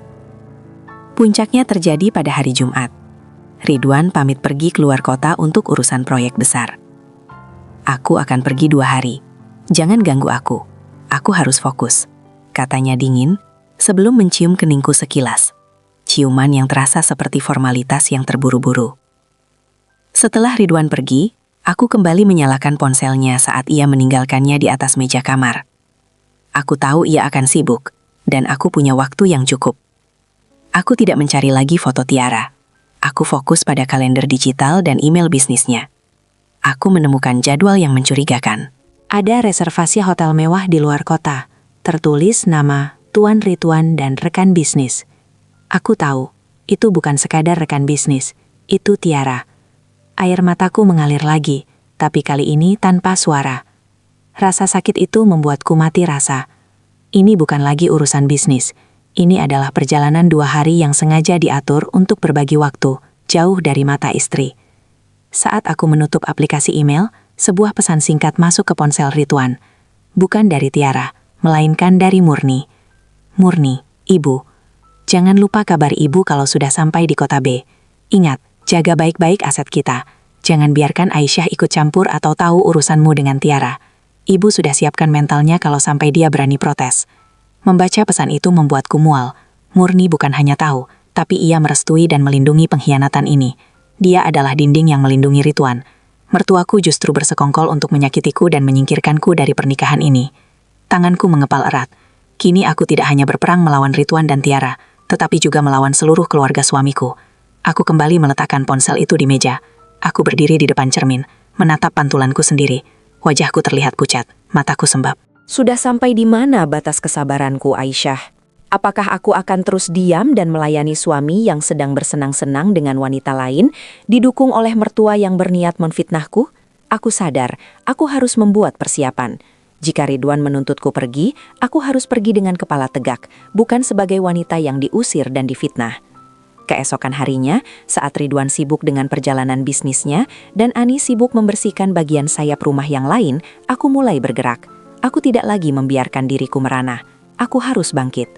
Puncaknya terjadi pada hari Jumat. Ridwan pamit pergi keluar kota untuk urusan proyek besar. "Aku akan pergi 2 hari. Jangan ganggu aku. Aku harus fokus," katanya dingin sebelum mencium keningku sekilas. Ciuman yang terasa seperti formalitas yang terburu-buru. Setelah Ridwan pergi, aku kembali menyalakan ponselnya saat ia meninggalkannya di atas meja kamar. Aku tahu ia akan sibuk, dan aku punya waktu yang cukup. Aku tidak mencari lagi foto Tiara. Aku fokus pada kalender digital dan email bisnisnya. Aku menemukan jadwal yang mencurigakan. Ada reservasi hotel mewah di luar kota, tertulis nama Tuan Ridwan dan rekan bisnis. Aku tahu, itu bukan sekadar rekan bisnis, itu Tiara. Air mataku mengalir lagi, tapi kali ini tanpa suara. Rasa sakit itu membuatku mati rasa. Ini bukan lagi urusan bisnis. Ini adalah perjalanan 2 hari yang sengaja diatur untuk berbagi waktu, jauh dari mata istri. Saat aku menutup aplikasi email, sebuah pesan singkat masuk ke ponsel Ridwan. Bukan dari Tiara, melainkan dari Murni. "Murni, Ibu. Jangan lupa kabar Ibu kalau sudah sampai di kota B. Ingat, jaga baik-baik aset kita. Jangan biarkan Aisyah ikut campur atau tahu urusanmu dengan Tiara. Ibu sudah siapkan mentalnya kalau sampai dia berani protes." Membaca pesan itu membuatku mual. Murni bukan hanya tahu, tapi ia merestui dan melindungi pengkhianatan ini. Dia adalah dinding yang melindungi Ridwan. Mertuaku justru bersekongkol untuk menyakitiku dan menyingkirkanku dari pernikahan ini. Tanganku mengepal erat. Kini aku tidak hanya berperang melawan Ridwan dan Tiara, tetapi juga melawan seluruh keluarga suamiku. Aku kembali meletakkan ponsel itu di meja. Aku berdiri di depan cermin, menatap pantulanku sendiri. Wajahku terlihat pucat, mataku sembab. Sudah sampai di mana batas kesabaranku, Aisyah? Apakah aku akan terus diam dan melayani suami yang sedang bersenang-senang dengan wanita lain, didukung oleh mertua yang berniat memfitnahku? Aku sadar, aku harus membuat persiapan. Jika Ridwan menuntutku pergi, aku harus pergi dengan kepala tegak, bukan sebagai wanita yang diusir dan difitnah. Keesokan harinya, saat Ridwan sibuk dengan perjalanan bisnisnya dan Ani sibuk membersihkan bagian sayap rumah yang lain, aku mulai bergerak. Aku tidak lagi membiarkan diriku merana. Aku harus bangkit.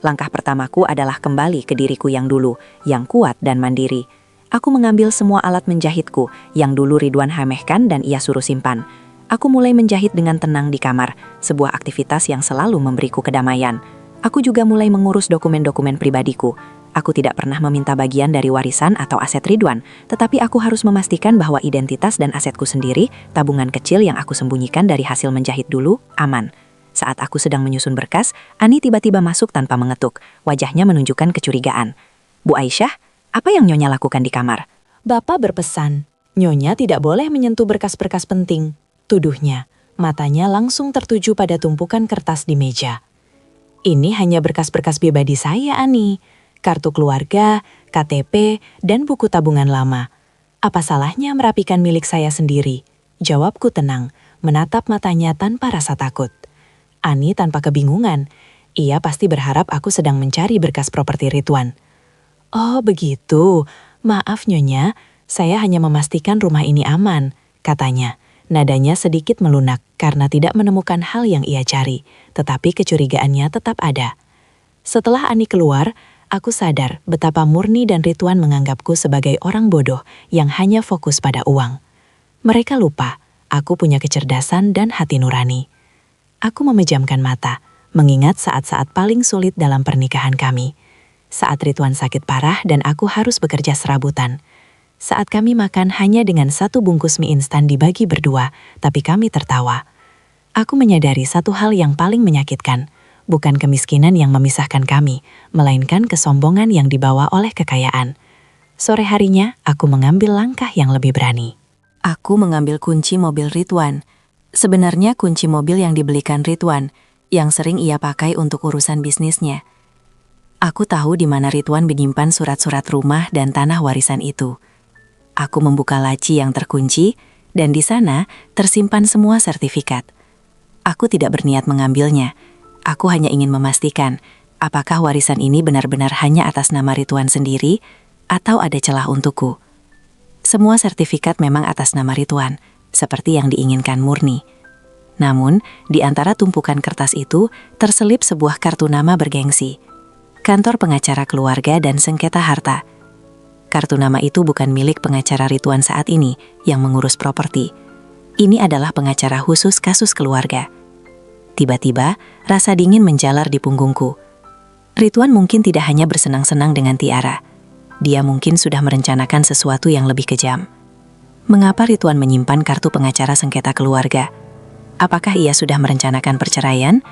Langkah pertamaku adalah kembali ke diriku yang dulu, yang kuat dan mandiri. Aku mengambil semua alat menjahitku yang dulu Ridwan hamehkan dan ia suruh simpan. Aku mulai menjahit dengan tenang di kamar, sebuah aktivitas yang selalu memberiku kedamaian. Aku juga mulai mengurus dokumen-dokumen pribadiku. Aku tidak pernah meminta bagian dari warisan atau aset Ridwan, tetapi aku harus memastikan bahwa identitas dan asetku sendiri, tabungan kecil yang aku sembunyikan dari hasil menjahit dulu, aman. Saat aku sedang menyusun berkas, Ani tiba-tiba masuk tanpa mengetuk. Wajahnya menunjukkan kecurigaan. "Bu Aisyah, apa yang Nyonya lakukan di kamar?" Bapak berpesan, Nyonya tidak boleh menyentuh berkas-berkas penting, tuduhnya. Matanya langsung tertuju pada tumpukan kertas di meja. "Ini hanya berkas-berkas pribadi saya, Ani. Kartu keluarga, KTP, dan buku tabungan lama. Apa salahnya merapikan milik saya sendiri?" Jawabku tenang, menatap matanya tanpa rasa takut. Ani tanpa kebingungan. Ia pasti berharap aku sedang mencari berkas properti Ridwan. "Oh begitu, maaf Nyonya, saya hanya memastikan rumah ini aman," katanya. Nadanya sedikit melunak karena tidak menemukan hal yang ia cari, tetapi kecurigaannya tetap ada. Setelah Ani keluar, Aku sadar betapa Murni dan Ridwan menganggapku sebagai orang bodoh yang hanya fokus pada uang. Mereka lupa, aku punya kecerdasan dan hati nurani. Aku memejamkan mata, mengingat saat-saat paling sulit dalam pernikahan kami. Saat Ridwan sakit parah dan aku harus bekerja serabutan. Saat kami makan hanya dengan 1 bungkus mie instan dibagi berdua, tapi kami tertawa. Aku menyadari satu hal yang paling menyakitkan. Bukan kemiskinan yang memisahkan kami, melainkan kesombongan yang dibawa oleh kekayaan. Sore harinya, aku mengambil langkah yang lebih berani. Aku mengambil kunci mobil Ridwan. Sebenarnya kunci mobil yang dibelikan Ridwan, yang sering ia pakai untuk urusan bisnisnya. Aku tahu di mana Ridwan menyimpan surat-surat rumah dan tanah warisan itu. Aku membuka laci yang terkunci, dan di sana tersimpan semua sertifikat. Aku tidak berniat mengambilnya. Aku hanya ingin memastikan apakah warisan ini benar-benar hanya atas nama Ridwan sendiri atau ada celah untukku. Semua sertifikat memang atas nama Ridwan, seperti yang diinginkan Murni. Namun, di antara tumpukan kertas itu terselip sebuah kartu nama bergengsi. Kantor Pengacara Keluarga dan Sengketa Harta. Kartu nama itu bukan milik pengacara Ridwan saat ini yang mengurus properti. Ini adalah pengacara khusus kasus keluarga. Tiba-tiba, rasa dingin menjalar di punggungku. Ridwan mungkin tidak hanya bersenang-senang dengan Tiara. Dia mungkin sudah merencanakan sesuatu yang lebih kejam. Mengapa Ridwan menyimpan kartu pengacara sengketa keluarga? Apakah ia sudah merencanakan perceraian?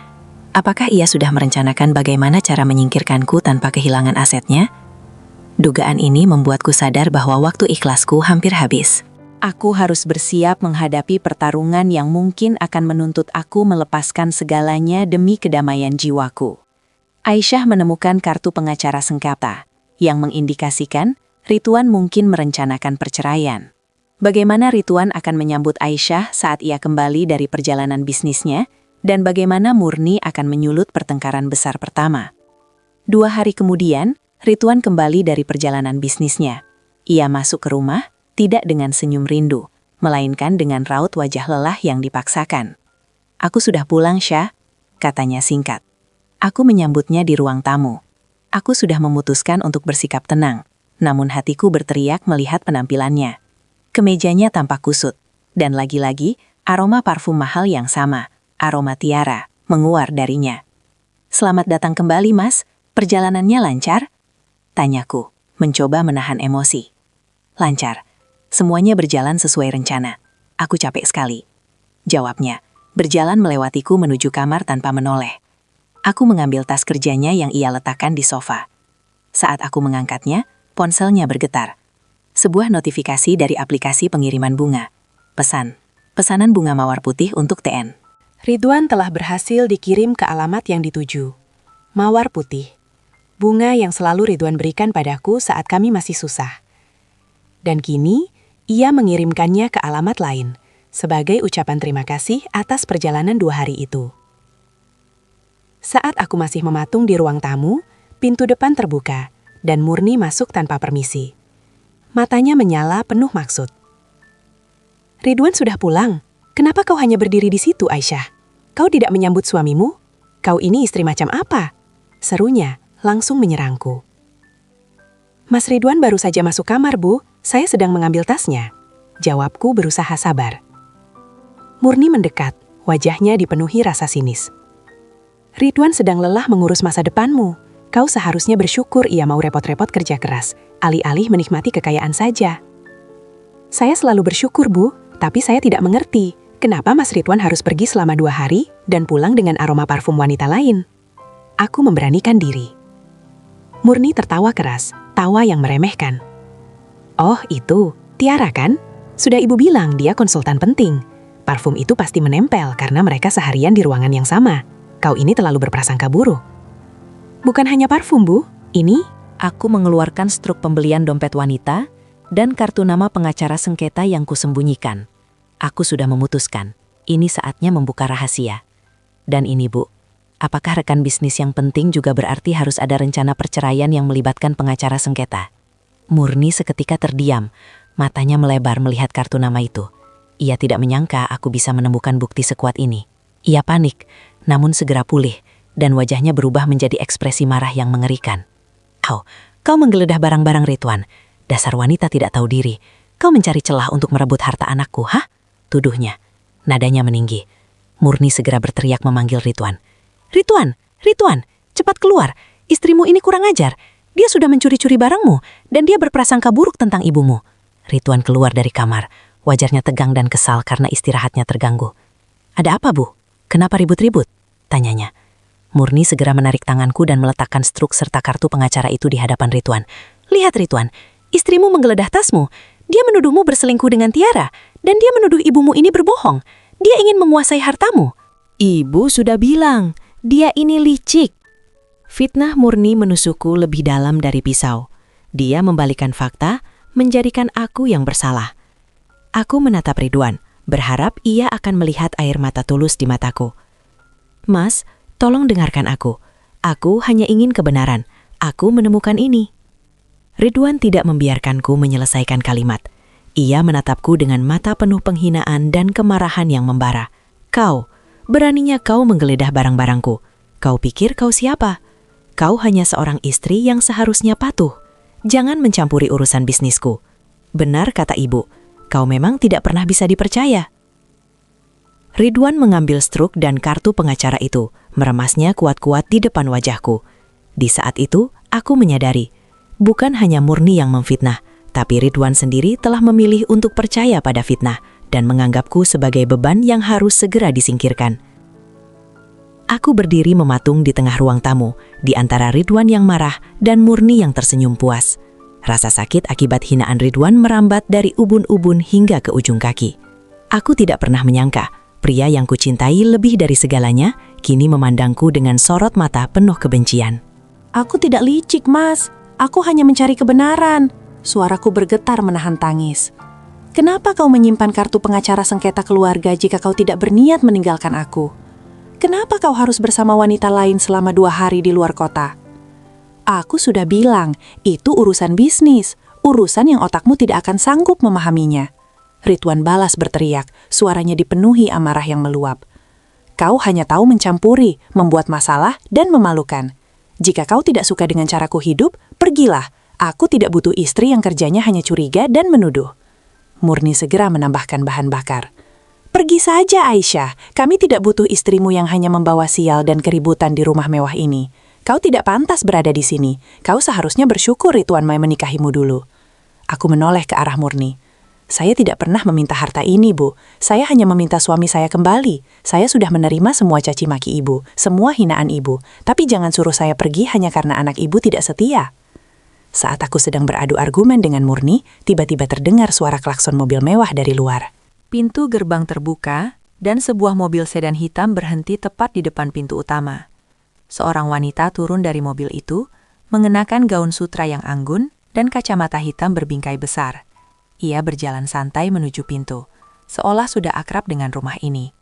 Apakah ia sudah merencanakan bagaimana cara menyingkirkanku tanpa kehilangan asetnya? Dugaan ini membuatku sadar bahwa waktu ikhlasku hampir habis. Aku harus bersiap menghadapi pertarungan yang mungkin akan menuntut aku melepaskan segalanya demi kedamaian jiwaku. Aisyah menemukan kartu pengacara sengketa, yang mengindikasikan Ridwan mungkin merencanakan perceraian. Bagaimana Ridwan akan menyambut Aisyah saat ia kembali dari perjalanan bisnisnya, dan bagaimana Murni akan menyulut pertengkaran besar pertama. 2 hari kemudian, Ridwan kembali dari perjalanan bisnisnya. Ia masuk ke rumah, tidak dengan senyum rindu, melainkan dengan raut wajah lelah yang dipaksakan. "Aku sudah pulang, Syah," katanya singkat. Aku menyambutnya di ruang tamu. Aku sudah memutuskan untuk bersikap tenang, namun hatiku berteriak melihat penampilannya. Kemejanya tampak kusut, dan lagi-lagi aroma parfum mahal yang sama, aroma Tiara, menguar darinya. "Selamat datang kembali, Mas. Perjalanannya lancar?" tanyaku, mencoba menahan emosi. "Lancar. Semuanya berjalan sesuai rencana. Aku capek sekali," jawabnya, berjalan melewatiku menuju kamar tanpa menoleh. Aku mengambil tas kerjanya yang ia letakkan di sofa. Saat aku mengangkatnya, ponselnya bergetar. Sebuah notifikasi dari aplikasi pengiriman bunga. Pesanan bunga mawar putih untuk TN. Ridwan telah berhasil dikirim ke alamat yang dituju. Mawar putih. Bunga yang selalu Ridwan berikan padaku saat kami masih susah. Dan kini, ia mengirimkannya ke alamat lain, sebagai ucapan terima kasih atas perjalanan 2 hari itu. Saat aku masih mematung di ruang tamu, pintu depan terbuka, dan Murni masuk tanpa permisi. Matanya menyala penuh maksud. "Ridwan sudah pulang. Kenapa kau hanya berdiri di situ, Aisyah? Kau tidak menyambut suamimu? Kau ini istri macam apa?" serunya, langsung menyerangku. "Mas Ridwan baru saja masuk kamar, Bu. Saya sedang mengambil tasnya," jawabku berusaha sabar. Murni mendekat, wajahnya dipenuhi rasa sinis. "Ridwan sedang lelah mengurus masa depanmu. Kau seharusnya bersyukur ia mau repot-repot kerja keras, alih-alih menikmati kekayaan saja." "Saya selalu bersyukur, Bu, tapi saya tidak mengerti kenapa Mas Ridwan harus pergi selama 2 hari dan pulang dengan aroma parfum wanita lain." Aku memberanikan diri. Murni tertawa keras, tawa yang meremehkan. "Oh itu, Tiara kan? Sudah ibu bilang dia konsultan penting. Parfum itu pasti menempel karena mereka seharian di ruangan yang sama. Kau ini terlalu berprasangka buruk." "Bukan hanya parfum, Bu. Ini..." Aku mengeluarkan struk pembelian dompet wanita dan kartu nama pengacara sengketa yang kusembunyikan. Aku sudah memutuskan, ini saatnya membuka rahasia. Dan ini, Bu, apakah rekan bisnis yang penting juga berarti harus ada rencana perceraian yang melibatkan pengacara sengketa? Murni seketika terdiam, matanya melebar melihat kartu nama itu. Ia tidak menyangka aku bisa menemukan bukti sekuat ini. Ia panik, namun segera pulih, dan wajahnya berubah menjadi ekspresi marah yang mengerikan. "Hau, kau menggeledah barang-barang Ridwan. Dasar wanita tidak tahu diri. Kau mencari celah untuk merebut harta anakku, hah?" tuduhnya. Nadanya meninggi. Murni segera berteriak memanggil Ridwan. "Ridwan, Ridwan, cepat keluar. Istrimu ini kurang ajar. Dia sudah mencuri-curi barangmu dan dia berprasangka buruk tentang ibumu." Ridwan keluar dari kamar. Wajahnya tegang dan kesal karena istirahatnya terganggu. "Ada apa, Bu? Kenapa ribut-ribut?" tanyanya. Murni segera menarik tanganku dan meletakkan struk serta kartu pengacara itu di hadapan Ridwan. "Lihat Ridwan, istrimu menggeledah tasmu. Dia menuduhmu berselingkuh dengan Tiara, dan dia menuduh ibumu ini berbohong. Dia ingin menguasai hartamu." Ibu sudah bilang, dia ini licik. Fitnah Murni menusukku lebih dalam dari pisau. Dia membalikan fakta, menjadikan aku yang bersalah. Aku menatap Ridwan, berharap ia akan melihat air mata tulus di mataku. "Mas, tolong dengarkan aku. Aku hanya ingin kebenaran. Aku menemukan ini." Ridwan tidak membiarkanku menyelesaikan kalimat. Ia menatapku dengan mata penuh penghinaan dan kemarahan yang membara. "Kau, beraninya kau menggeledah barang-barangku. Kau pikir kau siapa? Kau hanya seorang istri yang seharusnya patuh. Jangan mencampuri urusan bisnisku." "Benar," kata ibu, "kau memang tidak pernah bisa dipercaya." Ridwan mengambil struk dan kartu pengacara itu, meremasnya kuat-kuat di depan wajahku. Di saat itu, aku menyadari, bukan hanya Murni yang memfitnah, tapi Ridwan sendiri telah memilih untuk percaya pada fitnah dan menganggapku sebagai beban yang harus segera disingkirkan. Aku berdiri mematung di tengah ruang tamu, di antara Ridwan yang marah dan Murni yang tersenyum puas. Rasa sakit akibat hinaan Ridwan merambat dari ubun-ubun hingga ke ujung kaki. Aku tidak pernah menyangka, pria yang kucintai lebih dari segalanya, kini memandangku dengan sorot mata penuh kebencian. "Aku tidak licik, Mas. Aku hanya mencari kebenaran." Suaraku bergetar menahan tangis. "Kenapa kau menyimpan kartu pengacara sengketa keluarga jika kau tidak berniat meninggalkan aku? Kenapa kau harus bersama wanita lain selama 2 hari di luar kota?" "Aku sudah bilang, itu urusan bisnis, urusan yang otakmu tidak akan sanggup memahaminya." Ridwan balas berteriak, suaranya dipenuhi amarah yang meluap. "Kau hanya tahu mencampuri, membuat masalah, dan memalukan. Jika kau tidak suka dengan caraku hidup, pergilah. Aku tidak butuh istri yang kerjanya hanya curiga dan menuduh." Murni segera menambahkan bahan bakar. "Pergi saja Aisyah, kami tidak butuh istrimu yang hanya membawa sial dan keributan di rumah mewah ini. Kau tidak pantas berada di sini. Kau seharusnya bersyukur Ridwan Mai menikahimu dulu." Aku menoleh ke arah Murni. "Saya tidak pernah meminta harta ini, Bu. Saya hanya meminta suami saya kembali. Saya sudah menerima semua caci maki ibu, semua hinaan ibu. Tapi jangan suruh saya pergi hanya karena anak ibu tidak setia." Saat aku sedang beradu argumen dengan Murni, tiba-tiba terdengar suara klakson mobil mewah dari luar. Pintu gerbang terbuka dan sebuah mobil sedan hitam berhenti tepat di depan pintu utama. Seorang wanita turun dari mobil itu, mengenakan gaun sutra yang anggun dan kacamata hitam berbingkai besar. Ia berjalan santai menuju pintu, seolah sudah akrab dengan rumah ini.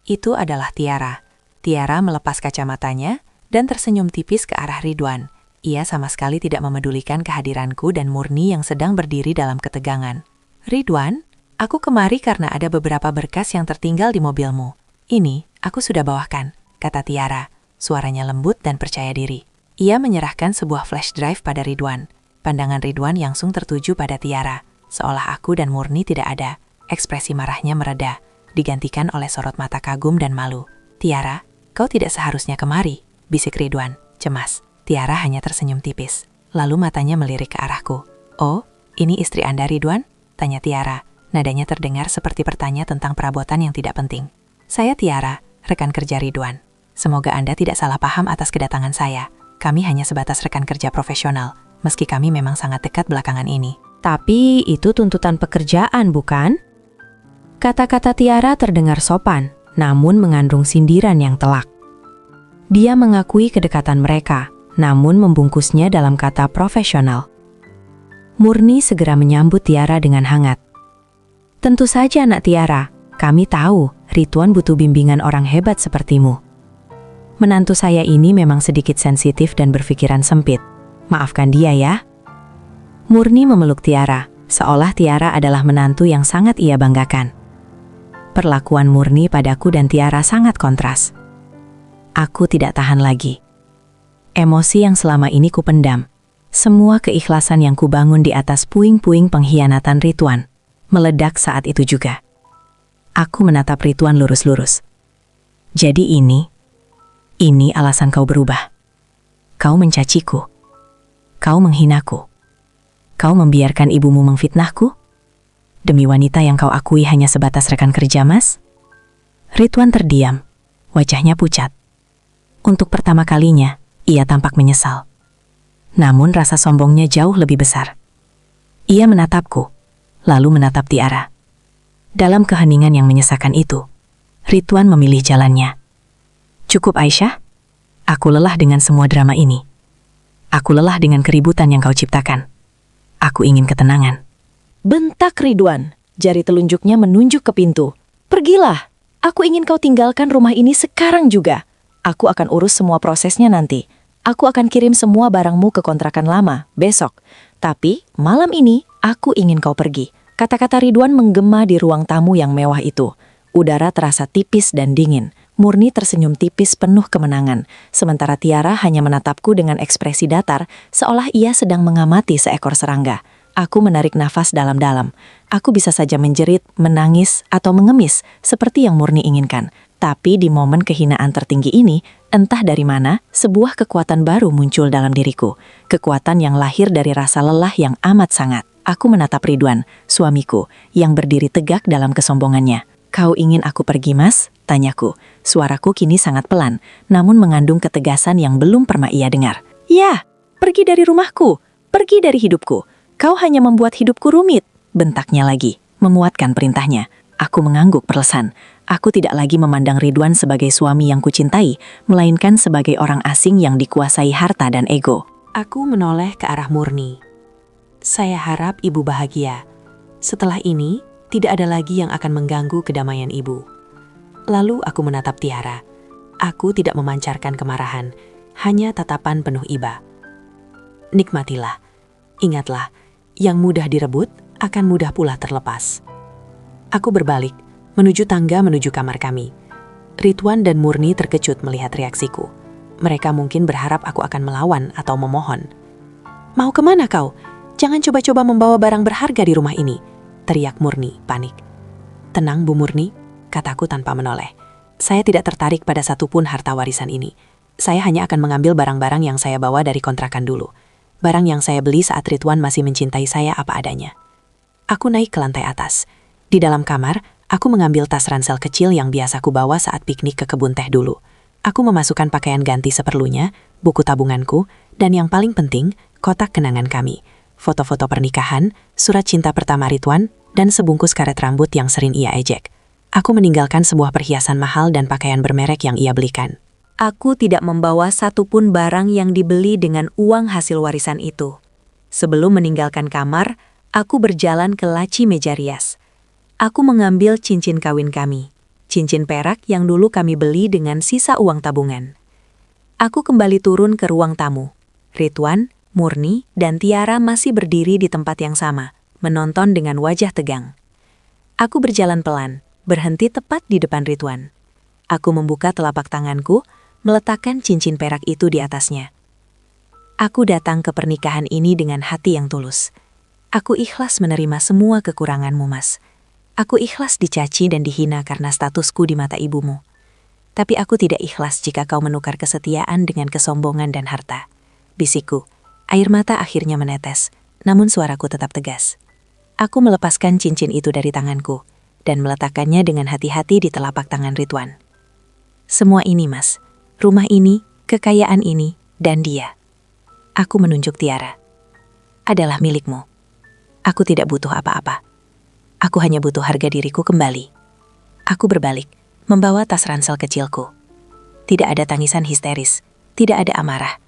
Itu adalah Tiara. Tiara melepas kacamatanya dan tersenyum tipis ke arah Ridwan. Ia sama sekali tidak memedulikan kehadiranku dan Murni yang sedang berdiri dalam ketegangan. "Ridwan, aku kemari karena ada beberapa berkas yang tertinggal di mobilmu. Ini aku sudah bawakan," kata Tiara. Suaranya lembut dan percaya diri. Ia menyerahkan sebuah flash drive pada Ridwan. Pandangan Ridwan langsung tertuju pada Tiara, seolah aku dan Murni tidak ada. Ekspresi marahnya mereda, digantikan oleh sorot mata kagum dan malu. "Tiara, kau tidak seharusnya kemari," bisik Ridwan, cemas. Tiara hanya tersenyum tipis, lalu matanya melirik ke arahku. "Oh, ini istri Anda Ridwan?" tanya Tiara. Nadanya terdengar seperti bertanya tentang perabotan yang tidak penting. "Saya Tiara, rekan kerja Ridwan. Semoga Anda tidak salah paham atas kedatangan saya. Kami hanya sebatas rekan kerja profesional, meski kami memang sangat dekat belakangan ini." "Tapi itu tuntutan pekerjaan, bukan?" Kata-kata Tiara terdengar sopan, namun mengandung sindiran yang telak. Dia mengakui kedekatan mereka, namun membungkusnya dalam kata profesional. Murni segera menyambut Tiara dengan hangat. "Tentu saja, Nak Tiara. Kami tahu Ridwan butuh bimbingan orang hebat sepertimu. Menantu saya ini memang sedikit sensitif dan berpikiran sempit. Maafkan dia ya." Murni memeluk Tiara, seolah Tiara adalah menantu yang sangat ia banggakan. Perlakuan Murni padaku dan Tiara sangat kontras. Aku tidak tahan lagi. Emosi yang selama ini kupendam, Semua keikhlasan yang kubangun di atas puing-puing pengkhianatan Ridwan meledak saat itu juga. Aku menatap Ridwan lurus-lurus. Jadi ini alasan kau berubah. Kau mencaciku. Kau menghinaku. Kau membiarkan ibumu memfitnahku? Demi wanita yang kau akui hanya sebatas rekan kerja, Mas? Ridwan terdiam, wajahnya pucat. Untuk pertama kalinya, ia tampak menyesal. Namun rasa sombongnya jauh lebih besar. Ia menatapku, lalu menatap Tiara. Dalam keheningan yang menyesakan itu, Ridwan memilih jalannya. Cukup, Aisyah. Aku lelah dengan semua drama ini. Aku lelah dengan keributan yang kau ciptakan. Aku ingin ketenangan. Bentak Ridwan, jari telunjuknya menunjuk ke pintu. Pergilah, aku ingin kau tinggalkan rumah ini sekarang juga. Aku akan urus semua prosesnya nanti. Aku akan kirim semua barangmu ke kontrakan lama, besok. Tapi, malam ini, aku ingin kau pergi. Kata-kata Ridwan menggema di ruang tamu yang mewah itu. Udara terasa tipis dan dingin. Murni tersenyum tipis penuh kemenangan. Sementara Tiara hanya menatapku dengan ekspresi datar, seolah ia sedang mengamati seekor serangga. Aku menarik nafas dalam-dalam. Aku bisa saja menjerit, menangis, atau mengemis, seperti yang Murni inginkan. Tapi di momen kehinaan tertinggi ini, entah dari mana, sebuah kekuatan baru muncul dalam diriku. Kekuatan yang lahir dari rasa lelah yang amat sangat. Aku menatap Ridwan, suamiku, yang berdiri tegak dalam kesombongannya. Kau ingin aku pergi, Mas? Tanyaku. Suaraku kini sangat pelan, namun mengandung ketegasan yang belum pernah ia dengar. Ya, pergi dari rumahku, pergi dari hidupku. Kau hanya membuat hidupku rumit. Bentaknya lagi, memuatkan perintahnya. Aku mengangguk perlesan. Aku tidak lagi memandang Ridwan sebagai suami yang kucintai, melainkan sebagai orang asing yang dikuasai harta dan ego. Aku menoleh ke arah Murni. Saya harap ibu bahagia. Setelah ini, tidak ada lagi yang akan mengganggu kedamaian ibu. Lalu aku menatap Tiara. Aku tidak memancarkan kemarahan, hanya tatapan penuh iba. Nikmatilah. Ingatlah, yang mudah direbut akan mudah pula terlepas. Aku berbalik, menuju tangga menuju kamar kami. Ridwan dan Murni terkejut melihat reaksiku. Mereka mungkin berharap aku akan melawan atau memohon. Mau kemana kau? Jangan coba-coba membawa barang berharga di rumah ini, teriak Murni, panik. Tenang Bu Murni, kataku tanpa menoleh. Saya tidak tertarik pada satupun harta warisan ini. Saya hanya akan mengambil barang-barang yang saya bawa dari kontrakan dulu. Barang yang saya beli saat Ridwan masih mencintai saya apa adanya. Aku naik ke lantai atas. Di dalam kamar, aku mengambil tas ransel kecil yang biasa ku bawa saat piknik ke kebun teh dulu. Aku memasukkan pakaian ganti seperlunya, buku tabunganku, dan yang paling penting, kotak kenangan kami. Foto-foto pernikahan, surat cinta pertama Ridwan, dan sebungkus karet rambut yang sering ia ejek. Aku meninggalkan sebuah perhiasan mahal dan pakaian bermerek yang ia belikan. Aku tidak membawa satupun barang yang dibeli dengan uang hasil warisan itu. Sebelum meninggalkan kamar, aku berjalan ke laci meja rias. Aku mengambil cincin kawin kami, cincin perak yang dulu kami beli dengan sisa uang tabungan. Aku kembali turun ke ruang tamu. Ridwan, Murni, dan Tiara masih berdiri di tempat yang sama, menonton dengan wajah tegang. Aku berjalan pelan, berhenti tepat di depan Ridwan. Aku membuka telapak tanganku, meletakkan cincin perak itu di atasnya. Aku datang ke pernikahan ini dengan hati yang tulus. Aku ikhlas menerima semua kekuranganmu, Mas. Aku ikhlas dicaci dan dihina karena statusku di mata ibumu. Tapi aku tidak ikhlas jika kau menukar kesetiaan dengan kesombongan dan harta. Bisikku, air mata akhirnya menetes, namun suaraku tetap tegas. Aku melepaskan cincin itu dari tanganku dan meletakkannya dengan hati-hati di telapak tangan Ridwan. Semua ini, Mas, rumah ini, kekayaan ini, dan dia. Aku menunjuk Tiara. Adalah milikmu. Aku tidak butuh apa-apa. Aku hanya butuh harga diriku kembali. Aku berbalik, membawa tas ransel kecilku. Tidak ada tangisan histeris, tidak ada amarah.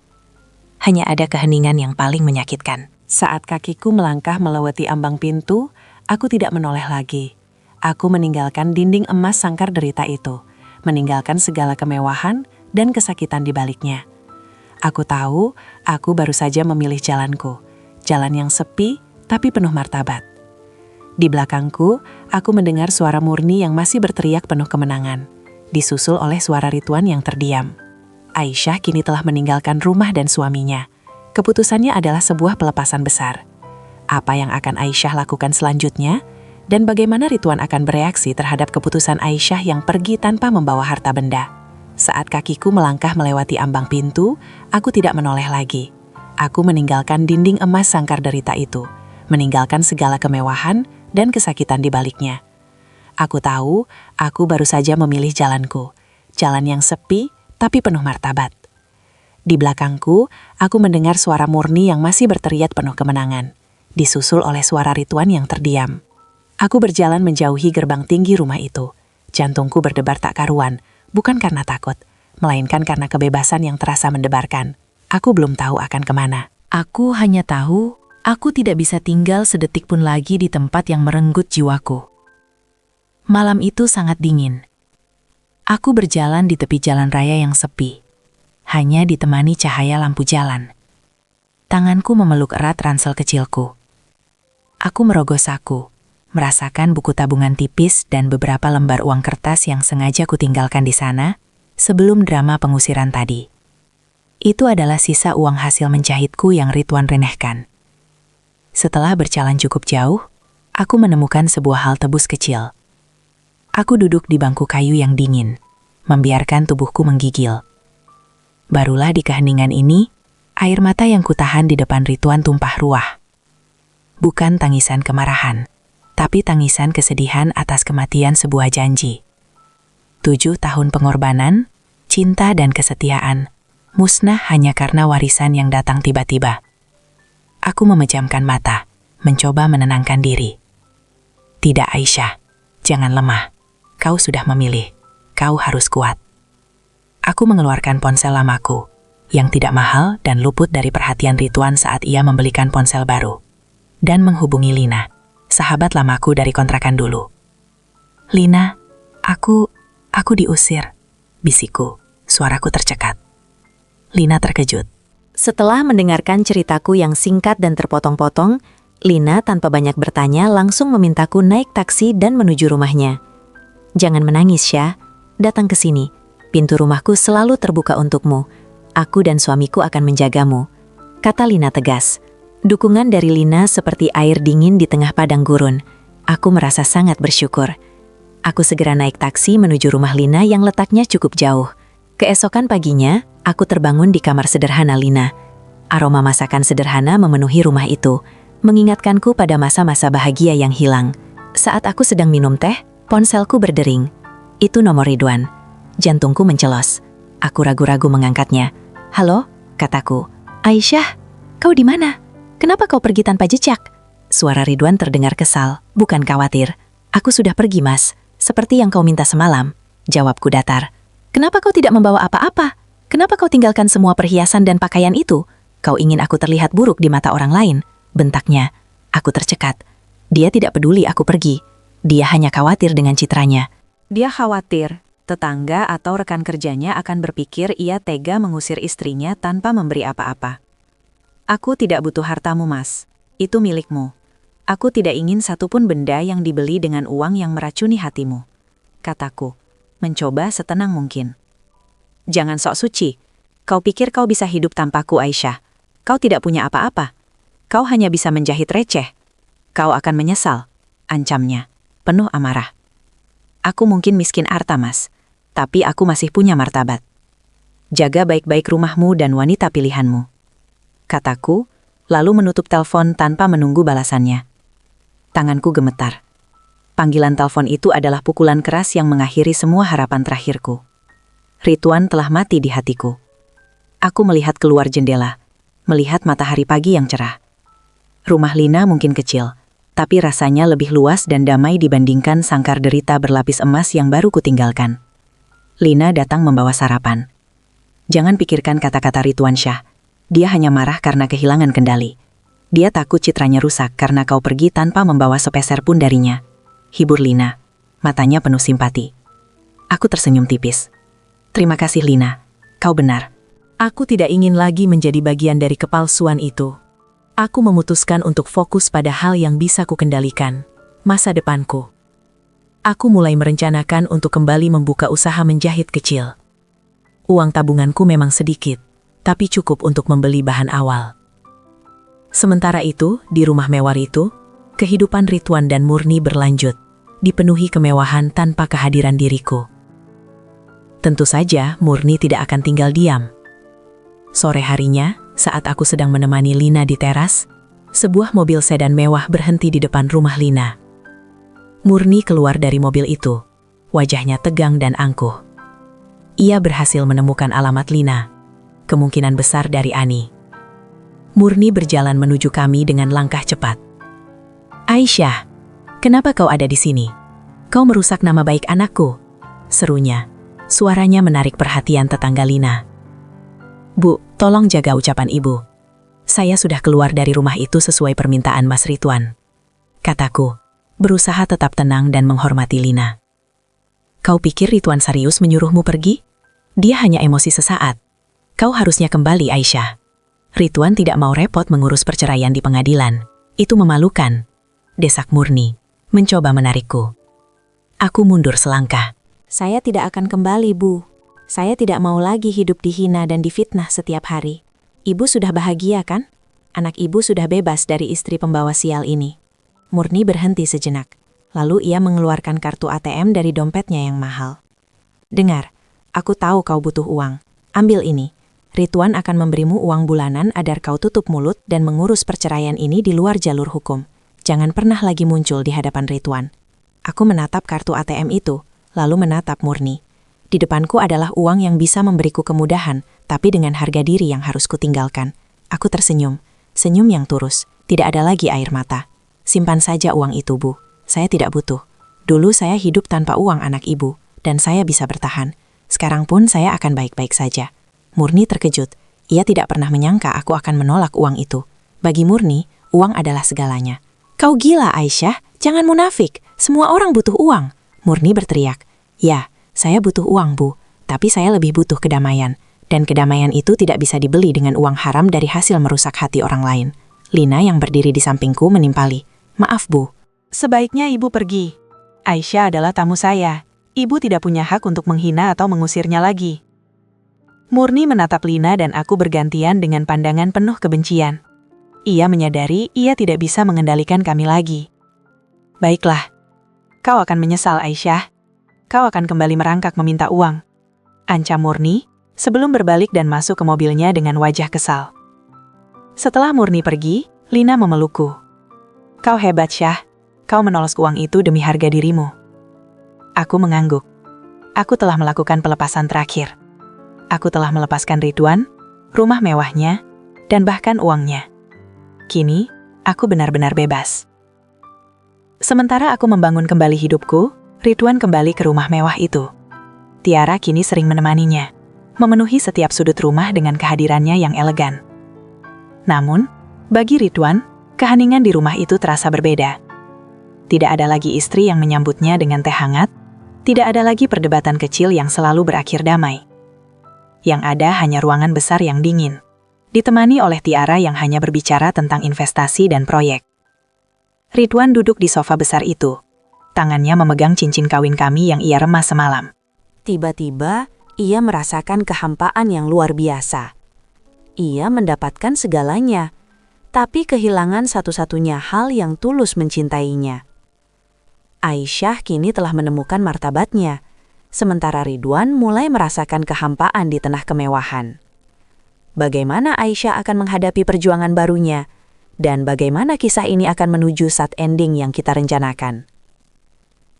Hanya ada keheningan yang paling menyakitkan. Saat kakiku melangkah melewati ambang pintu, aku tidak menoleh lagi. Aku meninggalkan dinding emas sangkar derita itu, meninggalkan segala kemewahan dan kesakitan di baliknya. Aku tahu, aku baru saja memilih jalanku, jalan yang sepi tapi penuh martabat. Di belakangku, aku mendengar suara Murni yang masih berteriak penuh kemenangan, disusul oleh suara Ridwan yang terdiam. Aisyah kini telah meninggalkan rumah dan suaminya. Keputusannya adalah sebuah pelepasan besar. Apa yang akan Aisyah lakukan selanjutnya? Dan bagaimana Ridwan akan bereaksi terhadap keputusan Aisyah yang pergi tanpa membawa harta benda? Saat kakiku melangkah melewati ambang pintu, aku tidak menoleh lagi. Aku meninggalkan dinding emas sangkar derita itu, meninggalkan segala kemewahan dan kesakitan di baliknya. Aku tahu, aku baru saja memilih jalanku. Jalan yang sepi, tapi penuh martabat. Di belakangku, aku mendengar suara Murni yang masih berteriak penuh kemenangan, disusul oleh suara Ridwan yang terdiam. Aku berjalan menjauhi gerbang tinggi rumah itu. Jantungku berdebar tak karuan, bukan karena takut, melainkan karena kebebasan yang terasa mendebarkan. Aku belum tahu akan kemana. Aku hanya tahu, aku tidak bisa tinggal sedetik pun lagi di tempat yang merenggut jiwaku. Malam itu sangat dingin. Aku berjalan di tepi jalan raya yang sepi, hanya ditemani cahaya lampu jalan. Tanganku memeluk erat ransel kecilku. Aku merogoh saku, merasakan buku tabungan tipis dan beberapa lembar uang kertas yang sengaja kutinggalkan di sana sebelum drama pengusiran tadi. Itu adalah sisa uang hasil menjahitku yang Ridwan remehkan. Setelah berjalan cukup jauh, aku menemukan sebuah halte bus kecil. Aku duduk di bangku kayu yang dingin, membiarkan tubuhku menggigil. Barulah di keheningan ini, air mata yang kutahan di depan Ridwan tumpah ruah. Bukan tangisan kemarahan, tapi tangisan kesedihan atas kematian sebuah janji. 7 tahun pengorbanan, cinta dan kesetiaan, musnah hanya karena warisan yang datang tiba-tiba. Aku memejamkan mata, mencoba menenangkan diri. Tidak Aisyah, jangan lemah. Kau sudah memilih, kau harus kuat. Aku mengeluarkan ponsel lamaku, yang tidak mahal dan luput dari perhatian Ridwan saat ia membelikan ponsel baru. Dan menghubungi Lina, sahabat lamaku dari kontrakan dulu. Lina, aku diusir, bisikku, suaraku tercekat. Lina terkejut. Setelah mendengarkan ceritaku yang singkat dan terpotong-potong, Lina tanpa banyak bertanya langsung memintaku naik taksi dan menuju rumahnya. Jangan menangis, Syah. Datang ke sini. Pintu rumahku selalu terbuka untukmu. Aku dan suamiku akan menjagamu, kata Lina tegas. Dukungan dari Lina seperti air dingin di tengah padang gurun. Aku merasa sangat bersyukur. Aku segera naik taksi menuju rumah Lina yang letaknya cukup jauh. Keesokan paginya, aku terbangun di kamar sederhana Lina. Aroma masakan sederhana memenuhi rumah itu, mengingatkanku pada masa-masa bahagia yang hilang. Saat aku sedang minum teh, ponselku berdering. Itu nomor Ridwan. Jantungku mencelos. Aku ragu-ragu mengangkatnya. Halo, kataku. Aisyah, kau di mana? Kenapa kau pergi tanpa jejak? Suara Ridwan terdengar kesal, bukan khawatir. Aku sudah pergi, Mas. Seperti yang kau minta semalam. Jawabku datar. Kenapa kau tidak membawa apa-apa? Kenapa kau tinggalkan semua perhiasan dan pakaian itu? Kau ingin aku terlihat buruk di mata orang lain? Bentaknya. Aku tercekat. Dia tidak peduli aku pergi. Dia hanya khawatir dengan citranya. Dia khawatir tetangga atau rekan kerjanya akan berpikir ia tega mengusir istrinya tanpa memberi apa-apa. Aku tidak butuh hartamu, Mas. Itu milikmu. Aku tidak ingin satupun benda yang dibeli dengan uang yang meracuni hatimu, kataku, mencoba setenang mungkin. Jangan sok suci. Kau pikir kau bisa hidup tanpaku, Aisyah. Kau tidak punya apa-apa. Kau hanya bisa menjahit receh. Kau akan menyesal, ancamnya, penuh amarah. Aku mungkin miskin harta, Mas, tapi aku masih punya martabat. Jaga baik-baik rumahmu dan wanita pilihanmu, kataku, lalu menutup telepon tanpa menunggu balasannya. Tanganku gemetar. Panggilan telepon itu adalah pukulan keras yang mengakhiri semua harapan terakhirku. Ridwan telah mati di hatiku. Aku melihat keluar jendela, melihat matahari pagi yang cerah. Rumah Lina mungkin kecil, tapi rasanya lebih luas dan damai dibandingkan sangkar derita berlapis emas yang baru kutinggalkan. Lina datang membawa sarapan. Jangan pikirkan kata-kata Ridwan, Syah. Dia hanya marah karena kehilangan kendali. Dia takut citranya rusak karena kau pergi tanpa membawa sepeser pun darinya. Hibur Lina. Matanya penuh simpati. Aku tersenyum tipis. Terima kasih, Lina. Kau benar. Aku tidak ingin lagi menjadi bagian dari kepalsuan itu. Aku memutuskan untuk fokus pada hal yang bisa kukendalikan, masa depanku. Aku mulai merencanakan untuk kembali membuka usaha menjahit kecil. Uang tabunganku memang sedikit, tapi cukup untuk membeli bahan awal. Sementara itu, di rumah mewah itu, kehidupan Ridwan dan Murni berlanjut, dipenuhi kemewahan tanpa kehadiran diriku. Tentu saja, Murni tidak akan tinggal diam. Sore harinya, saat aku sedang menemani Lina di teras, sebuah mobil sedan mewah berhenti di depan rumah Lina. Murni keluar dari mobil itu, wajahnya tegang dan angkuh. Ia berhasil menemukan alamat Lina, kemungkinan besar dari Ani. Murni berjalan menuju kami dengan langkah cepat. "Aisyah, kenapa kau ada di sini? Kau merusak nama baik anakku," serunya. Suaranya menarik perhatian tetangga Lina. "Bu, tolong jaga ucapan ibu. Saya sudah keluar dari rumah itu sesuai permintaan Mas Ridwan," kataku, berusaha tetap tenang dan menghormati Lina. "Kau pikir Ridwan serius menyuruhmu pergi? Dia hanya emosi sesaat. Kau harusnya kembali, Aisyah. Ridwan tidak mau repot mengurus perceraian di pengadilan. Itu memalukan," desak Murni, mencoba menarikku. Aku mundur selangkah. "Saya tidak akan kembali, Bu. Saya tidak mau lagi hidup dihina dan difitnah setiap hari. Ibu sudah bahagia kan? Anak ibu sudah bebas dari istri pembawa sial ini." Murni berhenti sejenak. Lalu ia mengeluarkan kartu ATM dari dompetnya yang mahal. "Dengar, aku tahu kau butuh uang. Ambil ini. Ridwan akan memberimu uang bulanan agar kau tutup mulut dan mengurus perceraian ini di luar jalur hukum. Jangan pernah lagi muncul di hadapan Ridwan." Aku menatap kartu ATM itu, lalu menatap Murni. Di depanku adalah uang yang bisa memberiku kemudahan, tapi dengan harga diri yang harus kutinggalkan. Aku tersenyum, senyum yang tulus, tidak ada lagi air mata. "Simpan saja uang itu, Bu. Saya tidak butuh. Dulu saya hidup tanpa uang anak ibu, dan saya bisa bertahan. Sekarang pun saya akan baik-baik saja." Murni terkejut. Ia tidak pernah menyangka aku akan menolak uang itu. Bagi Murni, uang adalah segalanya. "Kau gila, Aisyah. Jangan munafik. Semua orang butuh uang." Murni berteriak. "Ya, saya butuh uang, Bu. Tapi saya lebih butuh kedamaian. Dan kedamaian itu tidak bisa dibeli dengan uang haram dari hasil merusak hati orang lain." Lina yang berdiri di sampingku menimpali. "Maaf, Bu." Sebaiknya ibu pergi. Aisyah adalah tamu saya. Ibu tidak punya hak untuk menghina atau mengusirnya lagi. Murni menatap Lina dan aku bergantian dengan pandangan penuh kebencian. Ia menyadari ia tidak bisa mengendalikan kami lagi. "Baiklah. Kau akan menyesal, Aisyah. Kau akan kembali merangkak meminta uang," ancam Murni sebelum berbalik dan masuk ke mobilnya dengan wajah kesal. Setelah Murni pergi, Lina memelukku. "Kau hebat, Syah. Kau menolos uang itu demi harga dirimu." Aku mengangguk. Aku telah melakukan pelepasan terakhir. Aku telah melepaskan Ridwan, rumah mewahnya, dan bahkan uangnya. Kini, aku benar-benar bebas. Sementara aku membangun kembali hidupku, Ridwan kembali ke rumah mewah itu. Tiara kini sering menemaninya, memenuhi setiap sudut rumah dengan kehadirannya yang elegan. Namun, bagi Ridwan, keheningan di rumah itu terasa berbeda. Tidak ada lagi istri yang menyambutnya dengan teh hangat, tidak ada lagi perdebatan kecil yang selalu berakhir damai. Yang ada hanya ruangan besar yang dingin, ditemani oleh Tiara yang hanya berbicara tentang investasi dan proyek. Ridwan duduk di sofa besar itu, tangannya memegang cincin kawin kami yang ia remas semalam. Tiba-tiba, ia merasakan kehampaan yang luar biasa. Ia mendapatkan segalanya, tapi kehilangan satu-satunya hal yang tulus mencintainya. Aisyah kini telah menemukan martabatnya, sementara Ridwan mulai merasakan kehampaan di tengah kemewahan. Bagaimana Aisyah akan menghadapi perjuangan barunya, dan bagaimana kisah ini akan menuju sad ending yang kita rencanakan?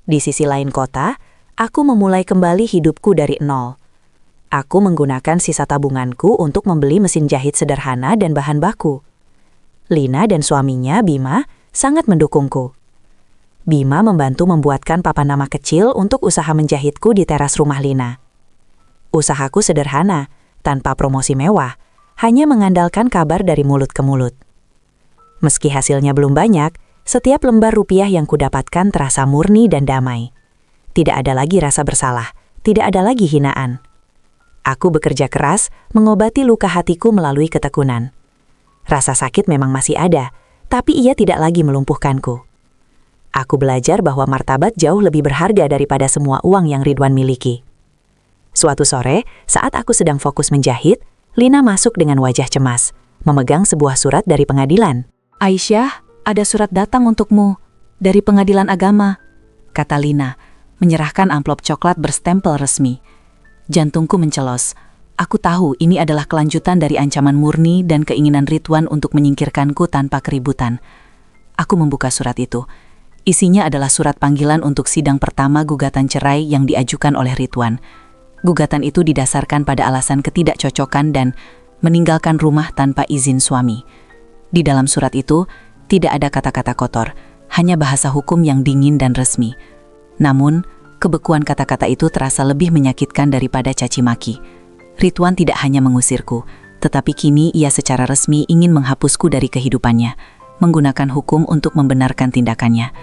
Di sisi lain kota, aku memulai kembali hidupku dari nol. Aku menggunakan sisa tabunganku untuk membeli mesin jahit sederhana dan bahan baku. Lina dan suaminya, Bima, sangat mendukungku. Bima membantu membuatkan papan nama kecil untuk usaha menjahitku di teras rumah Lina. Usahaku sederhana, tanpa promosi mewah, hanya mengandalkan kabar dari mulut ke mulut. Meski hasilnya belum banyak, setiap lembar rupiah yang kudapatkan terasa murni dan damai. Tidak ada lagi rasa bersalah, tidak ada lagi hinaan. Aku bekerja keras mengobati luka hatiku melalui ketekunan. Rasa sakit memang masih ada, tapi ia tidak lagi melumpuhkanku. Aku belajar bahwa martabat jauh lebih berharga daripada semua uang yang Ridwan miliki. Suatu sore, saat aku sedang fokus menjahit, Lina masuk dengan wajah cemas, memegang sebuah surat dari pengadilan. Aisyah, ada surat datang untukmu dari pengadilan agama, kata Lina, menyerahkan amplop coklat berstempel resmi. Jantungku mencelos. Aku tahu ini adalah kelanjutan dari ancaman murni dan keinginan Ridwan untuk menyingkirkanku tanpa keributan. Aku membuka surat itu. Isinya adalah surat panggilan untuk sidang pertama gugatan cerai yang diajukan oleh Ridwan. Gugatan itu didasarkan pada alasan ketidakcocokan dan meninggalkan rumah tanpa izin suami. Di dalam surat itu, tidak ada kata-kata kotor, hanya bahasa hukum yang dingin dan resmi. Namun, kebekuan kata-kata itu terasa lebih menyakitkan daripada caci maki. Ridwan tidak hanya mengusirku, tetapi kini ia secara resmi ingin menghapusku dari kehidupannya, menggunakan hukum untuk membenarkan tindakannya.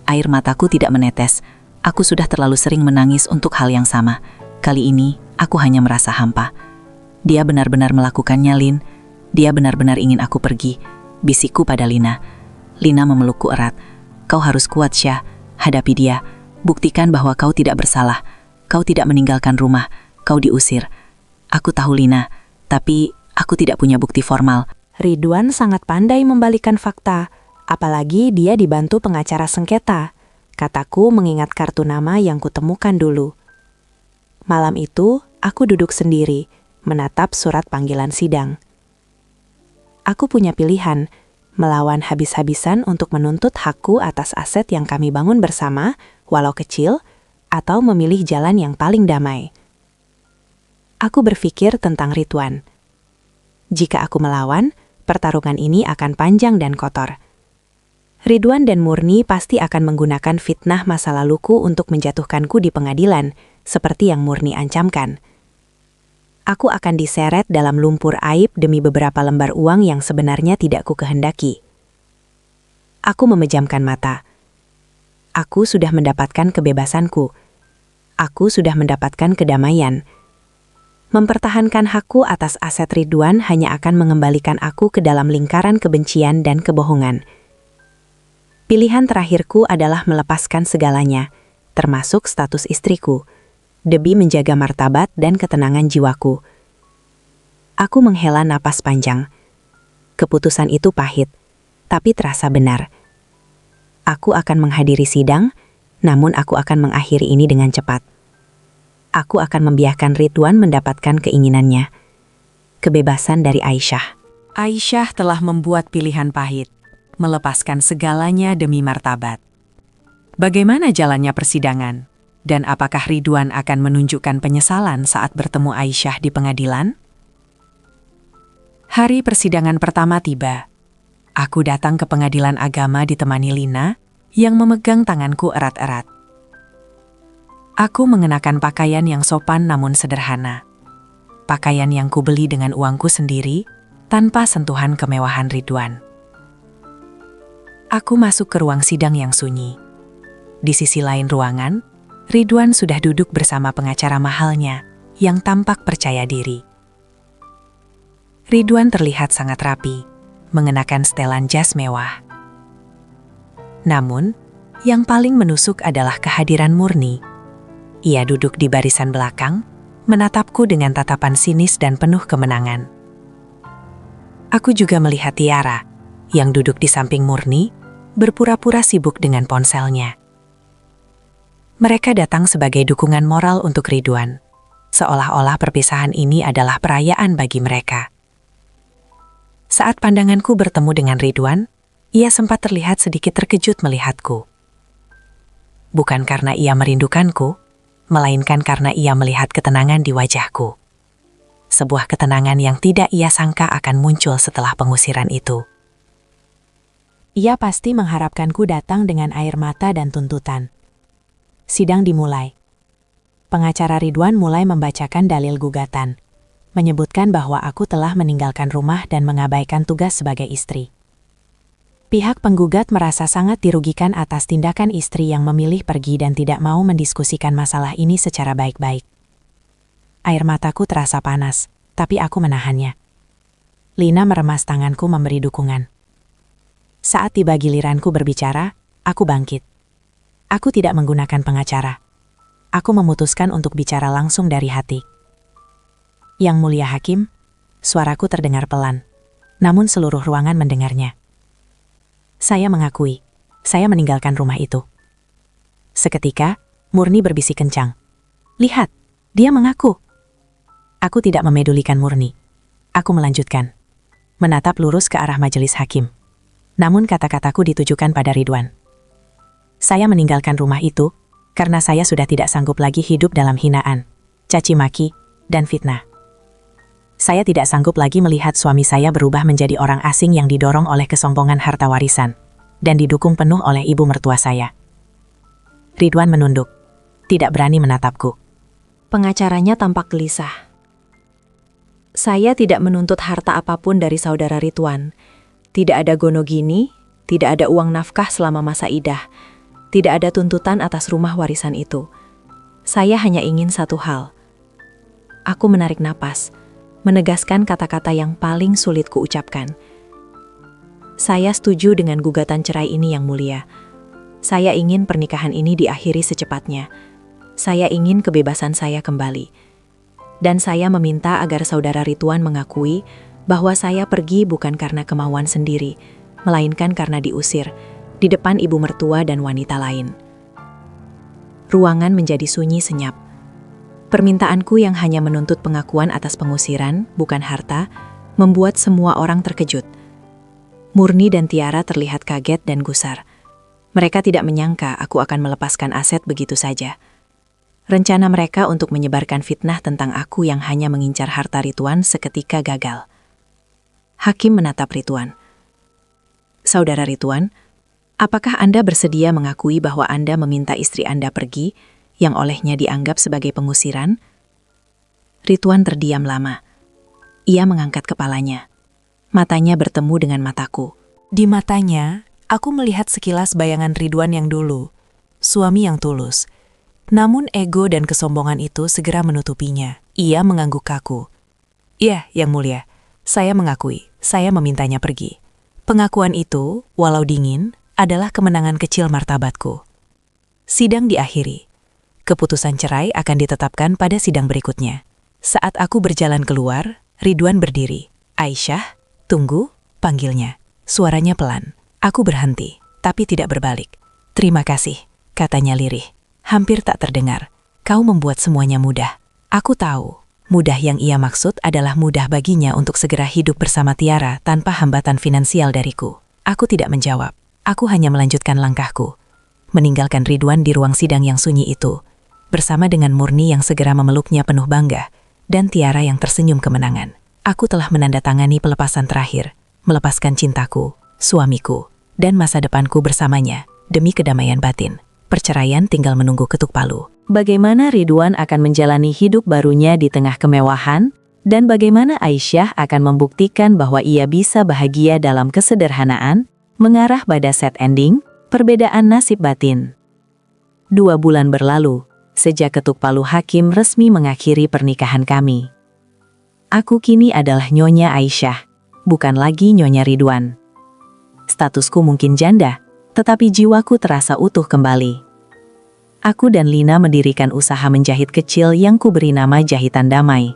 Air mataku tidak menetes, aku sudah terlalu sering menangis untuk hal yang sama. Kali ini, aku hanya merasa hampa. Dia benar-benar melakukannya, Lin. Dia benar-benar ingin aku pergi, bisikku pada Lina. Lina memelukku erat. Kau harus kuat, Syah. Hadapi dia. Buktikan bahwa kau tidak bersalah. Kau tidak meninggalkan rumah. Kau diusir. Aku tahu, Lina, tapi aku tidak punya bukti formal. Ridwan sangat pandai membalikan fakta, apalagi dia dibantu pengacara sengketa, kataku mengingat kartu nama yang kutemukan dulu. Malam itu, aku duduk sendiri, menatap surat panggilan sidang. Aku punya pilihan, melawan habis-habisan untuk menuntut hakku atas aset yang kami bangun bersama, walau kecil, atau memilih jalan yang paling damai. Aku berpikir tentang Ridwan. Jika aku melawan, pertarungan ini akan panjang dan kotor. Ridwan dan Murni pasti akan menggunakan fitnah masa laluku untuk menjatuhkanku di pengadilan, seperti yang Murni ancamkan. Aku akan diseret dalam lumpur aib demi beberapa lembar uang yang sebenarnya tidak ku kehendaki. Aku memejamkan mata. Aku sudah mendapatkan kebebasanku. Aku sudah mendapatkan kedamaian. Mempertahankan hakku atas aset Ridwan hanya akan mengembalikan aku ke dalam lingkaran kebencian dan kebohongan. Pilihan terakhirku adalah melepaskan segalanya, termasuk status istriku, demi menjaga martabat dan ketenangan jiwaku. Aku menghela napas panjang. Keputusan itu pahit, tapi terasa benar. Aku akan menghadiri sidang, namun aku akan mengakhiri ini dengan cepat. Aku akan membiarkan Ridwan mendapatkan keinginannya. Kebebasan dari Aisyah. Aisyah telah membuat pilihan pahit, melepaskan segalanya demi martabat. Bagaimana jalannya persidangan? Dan apakah Ridwan akan menunjukkan penyesalan saat bertemu Aisyah di pengadilan? Hari persidangan pertama tiba. Aku datang ke pengadilan agama ditemani Lina, yang memegang tanganku erat-erat. Aku mengenakan pakaian yang sopan namun sederhana. Pakaian yang kubeli dengan uangku sendiri, tanpa sentuhan kemewahan Ridwan. Aku masuk ke ruang sidang yang sunyi. Di sisi lain ruangan, Ridwan sudah duduk bersama pengacara mahalnya, yang tampak percaya diri. Ridwan terlihat sangat rapi, mengenakan setelan jas mewah. Namun, yang paling menusuk adalah kehadiran Murni. Ia duduk di barisan belakang, menatapku dengan tatapan sinis dan penuh kemenangan. Aku juga melihat Tiara, yang duduk di samping Murni, berpura-pura sibuk dengan ponselnya. Mereka datang sebagai dukungan moral untuk Ridwan, seolah-olah perpisahan ini adalah perayaan bagi mereka. Saat pandanganku bertemu dengan Ridwan, ia sempat terlihat sedikit terkejut melihatku. Bukan karena ia merindukanku, melainkan karena ia melihat ketenangan di wajahku. Sebuah ketenangan yang tidak ia sangka akan muncul setelah pengusiran itu. Ia pasti mengharapkanku datang dengan air mata dan tuntutan. Sidang dimulai. Pengacara Ridwan mulai membacakan dalil gugatan, menyebutkan bahwa aku telah meninggalkan rumah dan mengabaikan tugas sebagai istri. Pihak penggugat merasa sangat dirugikan atas tindakan istri yang memilih pergi dan tidak mau mendiskusikan masalah ini secara baik-baik. Air mataku terasa panas, tapi aku menahannya. Lina meremas tanganku memberi dukungan. Saat tiba giliranku berbicara, aku bangkit. Aku tidak menggunakan pengacara. Aku memutuskan untuk bicara langsung dari hati. Yang Mulia Hakim, suaraku terdengar pelan. namun seluruh ruangan mendengarnya. Saya mengakui, saya meninggalkan rumah itu. Seketika, Murni berbisik kencang. Lihat, dia mengaku. Aku tidak memedulikan Murni. Aku melanjutkan, menatap lurus ke arah majelis hakim. Namun kata-kataku ditujukan pada Ridwan. Saya meninggalkan rumah itu karena saya sudah tidak sanggup lagi hidup dalam hinaan, caci maki, dan fitnah. Saya tidak sanggup lagi melihat suami saya berubah menjadi orang asing yang didorong oleh kesombongan harta warisan dan didukung penuh oleh ibu mertua saya. Ridwan menunduk, tidak berani menatapku. Pengacaranya tampak gelisah. Saya tidak menuntut harta apapun dari saudara Ridwan. Tidak ada gonogini, tidak ada uang nafkah selama masa idah, tidak ada tuntutan atas rumah warisan itu. Saya hanya ingin satu hal. Aku menarik napas, menegaskan kata-kata yang paling sulit kuucapkan. Saya setuju dengan gugatan cerai ini, Yang Mulia. Saya ingin pernikahan ini diakhiri secepatnya. Saya ingin kebebasan saya kembali. Dan saya meminta agar saudara Ridwan mengakui bahwa saya pergi bukan karena kemauan sendiri, melainkan karena diusir, di depan ibu mertua dan wanita lain. Ruangan menjadi sunyi senyap. Permintaanku yang hanya menuntut pengakuan atas pengusiran, bukan harta, membuat semua orang terkejut. Murni dan Tiara terlihat kaget dan gusar. Mereka tidak menyangka aku akan melepaskan aset begitu saja. Rencana mereka untuk menyebarkan fitnah tentang aku yang hanya mengincar harta Ridwan seketika gagal. Hakim menatap Ridwan. Saudara Ridwan, apakah Anda bersedia mengakui bahwa Anda meminta istri Anda pergi, yang olehnya dianggap sebagai pengusiran? Ridwan terdiam lama. Ia mengangkat kepalanya. Matanya bertemu dengan mataku. Di matanya, aku melihat sekilas bayangan Ridwan yang dulu, suami yang tulus. Namun ego dan kesombongan itu segera menutupinya. Ia mengangguk kaku. Ya, Yang Mulia, saya mengakui, saya memintanya pergi. Pengakuan itu, walau dingin, adalah kemenangan kecil martabatku. Sidang diakhiri. Keputusan cerai akan ditetapkan pada sidang berikutnya. Saat aku berjalan keluar, Ridwan berdiri. Aisyah, tunggu, panggilnya. Suaranya pelan. Aku berhenti, tapi tidak berbalik. Terima kasih, katanya lirih. Hampir tak terdengar. Kau membuat semuanya mudah. Aku tahu. Mudah yang ia maksud adalah mudah baginya untuk segera hidup bersama Tiara tanpa hambatan finansial dariku. Aku tidak menjawab. Aku hanya melanjutkan langkahku. Meninggalkan Ridwan di ruang sidang yang sunyi itu, bersama dengan Murni yang segera memeluknya penuh bangga, dan Tiara yang tersenyum kemenangan. Aku telah menandatangani pelepasan terakhir, melepaskan cintaku, suamiku, dan masa depanku bersamanya, demi kedamaian batin. Perceraian tinggal menunggu ketuk palu. Bagaimana Ridwan akan menjalani hidup barunya di tengah kemewahan, dan bagaimana Aisyah akan membuktikan bahwa ia bisa bahagia dalam kesederhanaan, mengarah pada set ending, perbedaan nasib batin. 2 bulan berlalu, sejak ketuk palu hakim resmi mengakhiri pernikahan kami. Aku kini adalah Nyonya Aisyah, bukan lagi Nyonya Ridwan. Statusku mungkin janda, tetapi jiwaku terasa utuh kembali. Aku dan Lina mendirikan usaha menjahit kecil yang kuberi nama Jahitan Damai.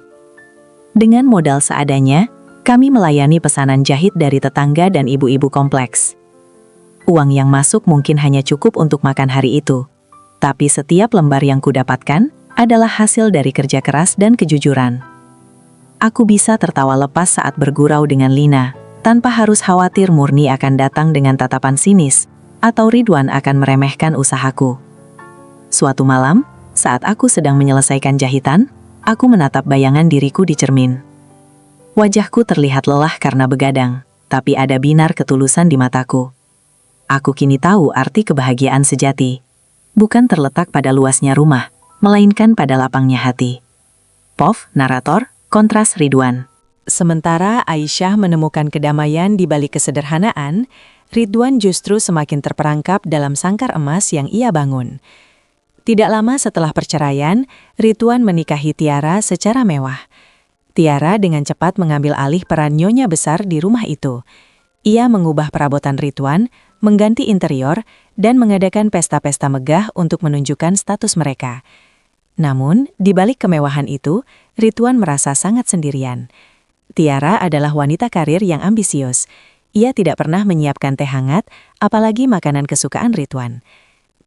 Dengan modal seadanya, kami melayani pesanan jahit dari tetangga dan ibu-ibu kompleks. Uang yang masuk mungkin hanya cukup untuk makan hari itu, tapi setiap lembar yang kudapatkan adalah hasil dari kerja keras dan kejujuran. Aku bisa tertawa lepas saat bergurau dengan Lina, tanpa harus khawatir Murni akan datang dengan tatapan sinis, atau Ridwan akan meremehkan usahaku. Suatu malam, saat aku sedang menyelesaikan jahitan, aku menatap bayangan diriku di cermin. Wajahku terlihat lelah karena begadang, tapi ada binar ketulusan di mataku. Aku kini tahu arti kebahagiaan sejati. Bukan terletak pada luasnya rumah, melainkan pada lapangnya hati. POV, narator, kontras Ridwan. Sementara Aisyah menemukan kedamaian di balik kesederhanaan, Ridwan justru semakin terperangkap dalam sangkar emas yang ia bangun. Tidak lama setelah perceraian, Ridwan menikahi Tiara secara mewah. Tiara dengan cepat mengambil alih peran nyonya besar di rumah itu. Ia mengubah perabotan Ridwan, mengganti interior, dan mengadakan pesta-pesta megah untuk menunjukkan status mereka. Namun, di balik kemewahan itu, Ridwan merasa sangat sendirian. Tiara adalah wanita karir yang ambisius. Ia tidak pernah menyiapkan teh hangat, apalagi makanan kesukaan Ridwan.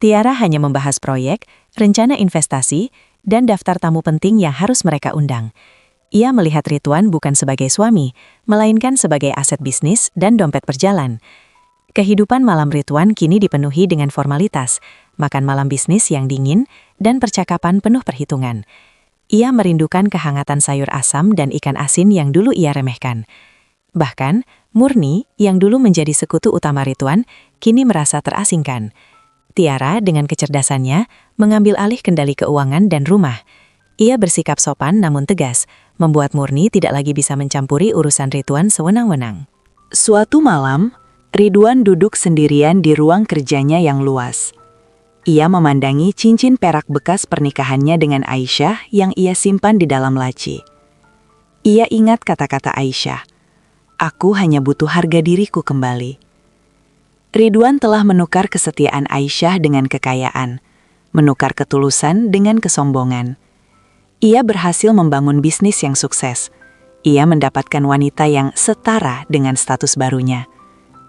Tiara hanya membahas proyek, rencana investasi, dan daftar tamu penting yang harus mereka undang. Ia melihat Ridwan bukan sebagai suami, melainkan sebagai aset bisnis dan dompet berjalan. Kehidupan malam Ridwan kini dipenuhi dengan formalitas, makan malam bisnis yang dingin, dan percakapan penuh perhitungan. Ia merindukan kehangatan sayur asam dan ikan asin yang dulu ia remehkan. Bahkan, Murni, yang dulu menjadi sekutu utama Ridwan, kini merasa terasingkan. Tiara, dengan kecerdasannya, mengambil alih kendali keuangan dan rumah. Ia bersikap sopan namun tegas, membuat Murni tidak lagi bisa mencampuri urusan Ridwan sewenang-wenang. Suatu malam, Ridwan duduk sendirian di ruang kerjanya yang luas. Ia memandangi cincin perak bekas pernikahannya dengan Aisyah yang ia simpan di dalam laci. Ia ingat kata-kata Aisyah, "Aku hanya butuh harga diriku kembali." Ridwan telah menukar kesetiaan Aisyah dengan kekayaan, menukar ketulusan dengan kesombongan. Ia berhasil membangun bisnis yang sukses. Ia mendapatkan wanita yang setara dengan status barunya.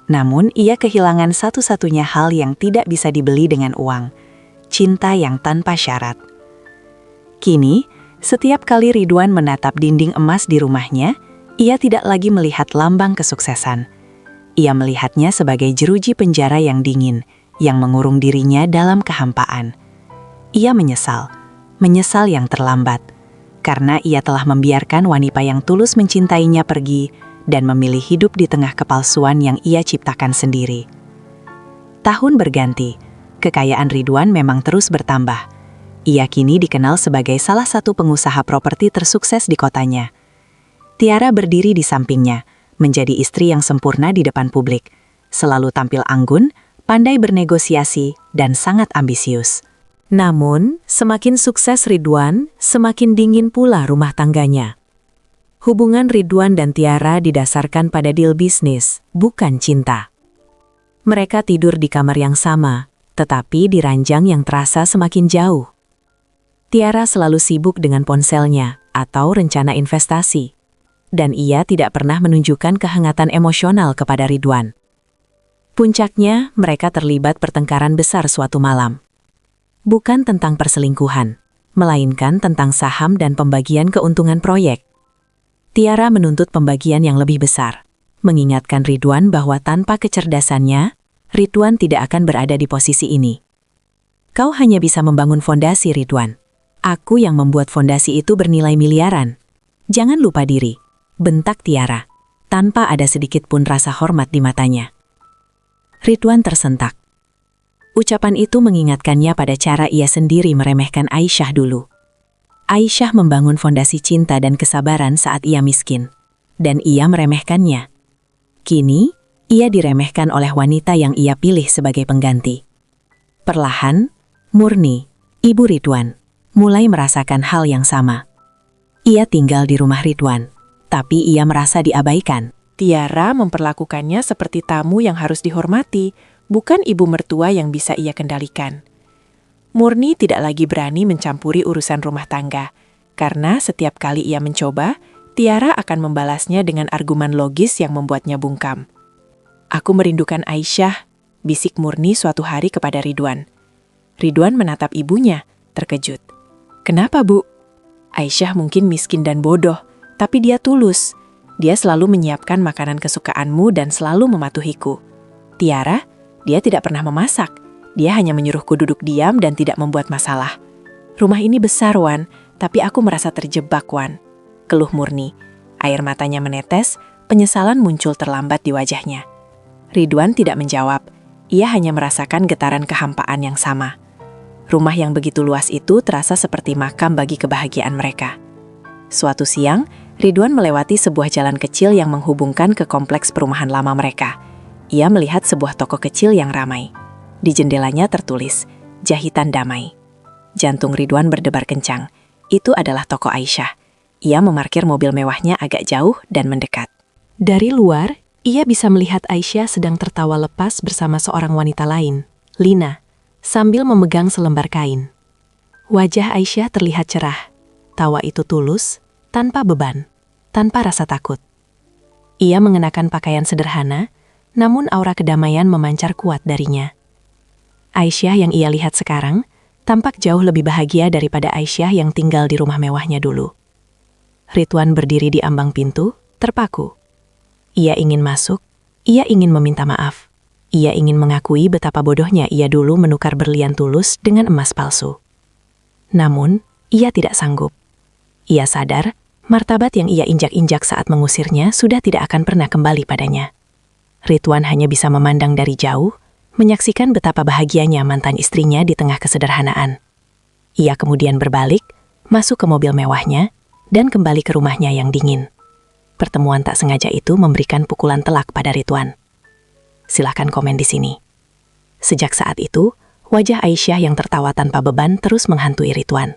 Namun, ia kehilangan satu-satunya hal yang tidak bisa dibeli dengan uang, cinta yang tanpa syarat. Kini, setiap kali Ridwan menatap dinding emas di rumahnya, ia tidak lagi melihat lambang kesuksesan. Ia melihatnya sebagai jeruji penjara yang dingin, yang mengurung dirinya dalam kehampaan. Ia menyesal yang terlambat, karena ia telah membiarkan wanita yang tulus mencintainya pergi, dan memilih hidup di tengah kepalsuan yang ia ciptakan sendiri. Tahun berganti, kekayaan Ridwan memang terus bertambah. Ia kini dikenal sebagai salah satu pengusaha properti tersukses di kotanya. Tiara berdiri di sampingnya, menjadi istri yang sempurna di depan publik, selalu tampil anggun, pandai bernegosiasi, dan sangat ambisius. Namun, semakin sukses Ridwan, semakin dingin pula rumah tangganya. Hubungan Ridwan dan Tiara didasarkan pada deal bisnis, bukan cinta. Mereka tidur di kamar yang sama, tetapi di ranjang yang terasa semakin jauh. Tiara selalu sibuk dengan ponselnya atau rencana investasi, dan ia tidak pernah menunjukkan kehangatan emosional kepada Ridwan. Puncaknya, mereka terlibat pertengkaran besar suatu malam. Bukan tentang perselingkuhan, melainkan tentang saham dan pembagian keuntungan proyek. Tiara menuntut pembagian yang lebih besar, mengingatkan Ridwan bahwa tanpa kecerdasannya, Ridwan tidak akan berada di posisi ini. "Kau hanya bisa membangun fondasi, Ridwan. Aku yang membuat fondasi itu bernilai miliaran. Jangan lupa diri," bentak Tiara, tanpa ada sedikit pun rasa hormat di matanya. Ridwan tersentak. Ucapan itu mengingatkannya pada cara ia sendiri meremehkan Aisyah dulu. Aisyah membangun fondasi cinta dan kesabaran saat ia miskin, dan ia meremehkannya. Kini, ia diremehkan oleh wanita yang ia pilih sebagai pengganti. Perlahan, Murni, ibu Ridwan, mulai merasakan hal yang sama. Ia tinggal di rumah Ridwan, tapi ia merasa diabaikan. Tiara memperlakukannya seperti tamu yang harus dihormati, bukan ibu mertua yang bisa ia kendalikan. Murni tidak lagi berani mencampuri urusan rumah tangga, karena setiap kali ia mencoba, Tiara akan membalasnya dengan argumen logis yang membuatnya bungkam. "Aku merindukan Aisyah," bisik Murni suatu hari kepada Ridwan. Ridwan menatap ibunya, terkejut. "Kenapa, Bu?" "Aisyah mungkin miskin dan bodoh, tapi dia tulus. Dia selalu menyiapkan makanan kesukaanmu dan selalu mematuhiku. Tiara, dia tidak pernah memasak. Dia hanya menyuruhku duduk diam dan tidak membuat masalah. Rumah ini besar, Wan, tapi aku merasa terjebak, Wan," keluh Murni. Air matanya menetes, penyesalan muncul terlambat di wajahnya. Ridwan tidak menjawab, ia hanya merasakan getaran kehampaan yang sama. Rumah yang begitu luas itu terasa seperti makam bagi kebahagiaan mereka. Suatu siang, Ridwan melewati sebuah jalan kecil yang menghubungkan ke kompleks perumahan lama mereka. Ia melihat sebuah toko kecil yang ramai. Di jendelanya tertulis, "Jahitan Damai." Jantung Ridwan berdebar kencang. Itu adalah toko Aisyah. Ia memarkir mobil mewahnya agak jauh dan mendekat. Dari luar, ia bisa melihat Aisyah sedang tertawa lepas bersama seorang wanita lain, Lina, sambil memegang selembar kain. Wajah Aisyah terlihat cerah. Tawa itu tulus, tanpa beban, tanpa rasa takut. Ia mengenakan pakaian sederhana, namun aura kedamaian memancar kuat darinya. Aisyah yang ia lihat sekarang tampak jauh lebih bahagia daripada Aisyah yang tinggal di rumah mewahnya dulu. Ridwan berdiri di ambang pintu, terpaku. Ia ingin masuk, ia ingin meminta maaf. Ia ingin mengakui betapa bodohnya ia dulu menukar berlian tulus dengan emas palsu. Namun, ia tidak sanggup. Ia sadar, martabat yang ia injak-injak saat mengusirnya sudah tidak akan pernah kembali padanya. Ridwan hanya bisa memandang dari jauh, menyaksikan betapa bahagianya mantan istrinya di tengah kesederhanaan. Ia kemudian berbalik, masuk ke mobil mewahnya, dan kembali ke rumahnya yang dingin. Pertemuan tak sengaja itu memberikan pukulan telak pada Ridwan. Silahkan komen di sini. Sejak saat itu, wajah Aisyah yang tertawa tanpa beban terus menghantui Ridwan.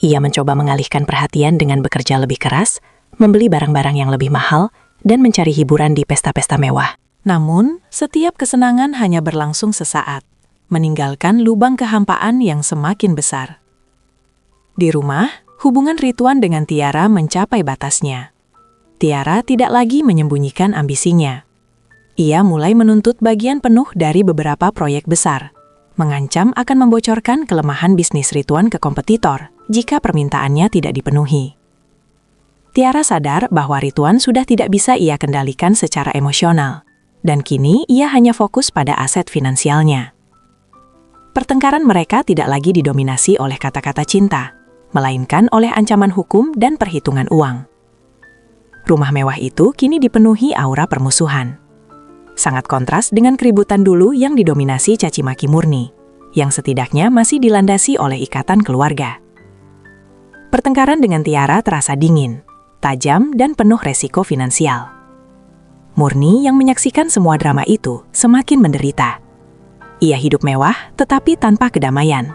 Ia mencoba mengalihkan perhatian dengan bekerja lebih keras, membeli barang-barang yang lebih mahal, dan mencari hiburan di pesta-pesta mewah. Namun, setiap kesenangan hanya berlangsung sesaat, meninggalkan lubang kehampaan yang semakin besar. Di rumah, hubungan Ridwan dengan Tiara mencapai batasnya. Tiara tidak lagi menyembunyikan ambisinya. Ia mulai menuntut bagian penuh dari beberapa proyek besar, mengancam akan membocorkan kelemahan bisnis Ridwan ke kompetitor jika permintaannya tidak dipenuhi. Tiara sadar bahwa Ridwan sudah tidak bisa ia kendalikan secara emosional, dan kini ia hanya fokus pada aset finansialnya. Pertengkaran mereka tidak lagi didominasi oleh kata-kata cinta, melainkan oleh ancaman hukum dan perhitungan uang. Rumah mewah itu kini dipenuhi aura permusuhan. Sangat kontras dengan keributan dulu yang didominasi caci maki murni, yang setidaknya masih dilandasi oleh ikatan keluarga. Pertengkaran dengan Tiara terasa dingin, tajam dan penuh resiko finansial. Murni yang menyaksikan semua drama itu semakin menderita. Ia hidup mewah tetapi tanpa kedamaian.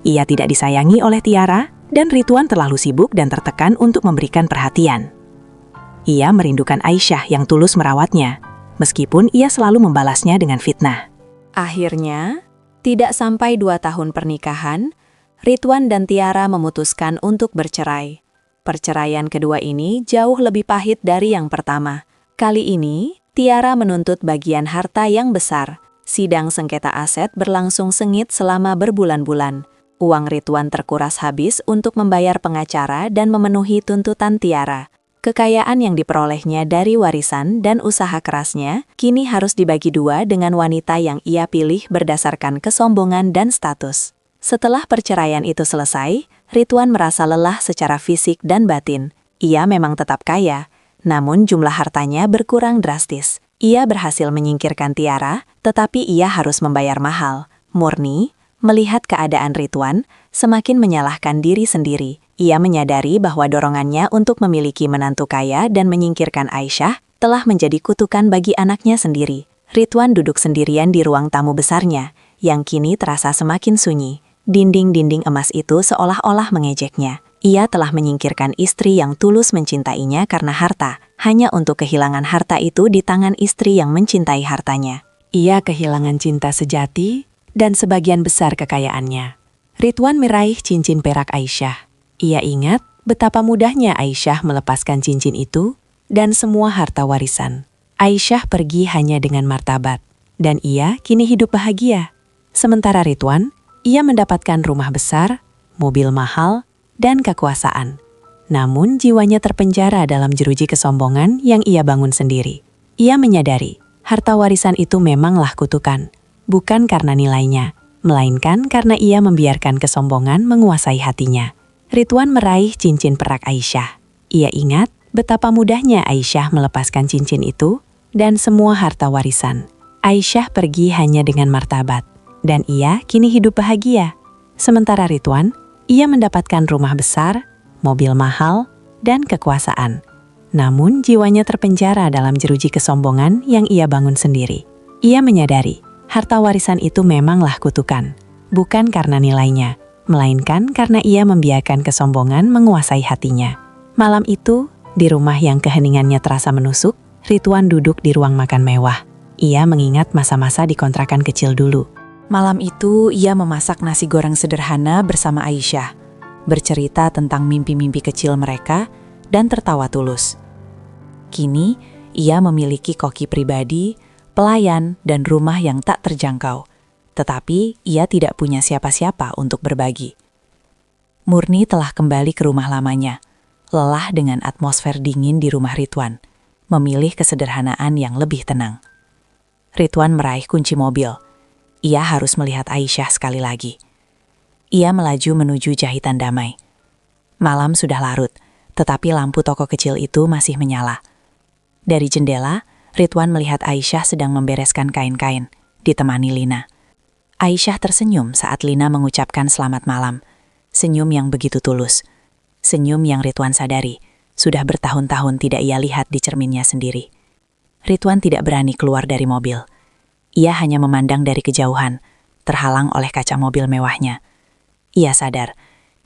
Ia tidak disayangi oleh Tiara dan Ridwan terlalu sibuk dan tertekan untuk memberikan perhatian. Ia merindukan Aisyah yang tulus merawatnya, meskipun ia selalu membalasnya dengan fitnah. Akhirnya, tidak sampai 2 tahun pernikahan, Ridwan dan Tiara memutuskan untuk bercerai. Perceraian kedua ini jauh lebih pahit dari yang pertama. Kali ini, Tiara menuntut bagian harta yang besar. Sidang sengketa aset berlangsung sengit selama berbulan-bulan. Uang Ridwan terkuras habis untuk membayar pengacara dan memenuhi tuntutan Tiara. Kekayaan yang diperolehnya dari warisan dan usaha kerasnya kini harus dibagi dua dengan wanita yang ia pilih berdasarkan kesombongan dan status. Setelah perceraian itu selesai, Ridwan merasa lelah secara fisik dan batin. Ia memang tetap kaya, namun jumlah hartanya berkurang drastis. Ia berhasil menyingkirkan Tiara, tetapi ia harus membayar mahal. Murni, melihat keadaan Ridwan, semakin menyalahkan diri sendiri. Ia menyadari bahwa dorongannya untuk memiliki menantu kaya dan menyingkirkan Aisyah telah menjadi kutukan bagi anaknya sendiri. Ridwan duduk sendirian di ruang tamu besarnya, yang kini terasa semakin sunyi. Dinding-dinding emas itu seolah-olah mengejeknya. Ia telah menyingkirkan istri yang tulus mencintainya karena harta, hanya untuk kehilangan harta itu di tangan istri yang mencintai hartanya. Ia kehilangan cinta sejati dan sebagian besar kekayaannya. Ridwan meraih cincin perak Aisyah. Ia ingat betapa mudahnya Aisyah melepaskan cincin itu dan semua harta warisan. Aisyah pergi hanya dengan martabat, dan ia kini hidup bahagia. Sementara Ridwan, ia mendapatkan rumah besar, mobil mahal, dan kekuasaan. Namun jiwanya terpenjara dalam jeruji kesombongan yang ia bangun sendiri. Ia menyadari, harta warisan itu memanglah kutukan, bukan karena nilainya, melainkan karena ia membiarkan kesombongan menguasai hatinya. Ridwan meraih cincin perak Aisyah. Ia ingat betapa mudahnya Aisyah melepaskan cincin itu dan semua harta warisan. Aisyah pergi hanya dengan martabat, dan ia kini hidup bahagia. Sementara Ridwan, ia mendapatkan rumah besar, mobil mahal, dan kekuasaan. Namun jiwanya terpenjara dalam jeruji kesombongan yang ia bangun sendiri. Ia menyadari, harta warisan itu memanglah kutukan, bukan karena nilainya, melainkan karena ia membiarkan kesombongan menguasai hatinya. Malam itu, di rumah yang keheningannya terasa menusuk, Ridwan duduk di ruang makan mewah. Ia mengingat masa-masa di kontrakan kecil dulu. Malam itu, ia memasak nasi goreng sederhana bersama Aisyah, bercerita tentang mimpi-mimpi kecil mereka, dan tertawa tulus. Kini, Ia memiliki koki pribadi, pelayan, dan rumah yang tak terjangkau. Tetapi ia tidak punya siapa-siapa untuk berbagi. Murni telah kembali ke rumah lamanya, lelah dengan atmosfer dingin di rumah Ridwan, memilih kesederhanaan yang lebih tenang. Ridwan meraih kunci mobil. Ia harus melihat Aisyah sekali lagi. Ia melaju menuju jahitan damai. Malam sudah larut, tetapi lampu toko kecil itu masih menyala. Dari jendela, Ridwan melihat Aisyah sedang membereskan kain-kain, ditemani Lina. Aisyah tersenyum saat Lina mengucapkan selamat malam. Senyum yang begitu tulus. Senyum yang Ridwan sadari, sudah bertahun-tahun tidak ia lihat di cerminnya sendiri. Ridwan tidak berani keluar dari mobil. Ia hanya memandang dari kejauhan, terhalang oleh kaca mobil mewahnya. Ia sadar,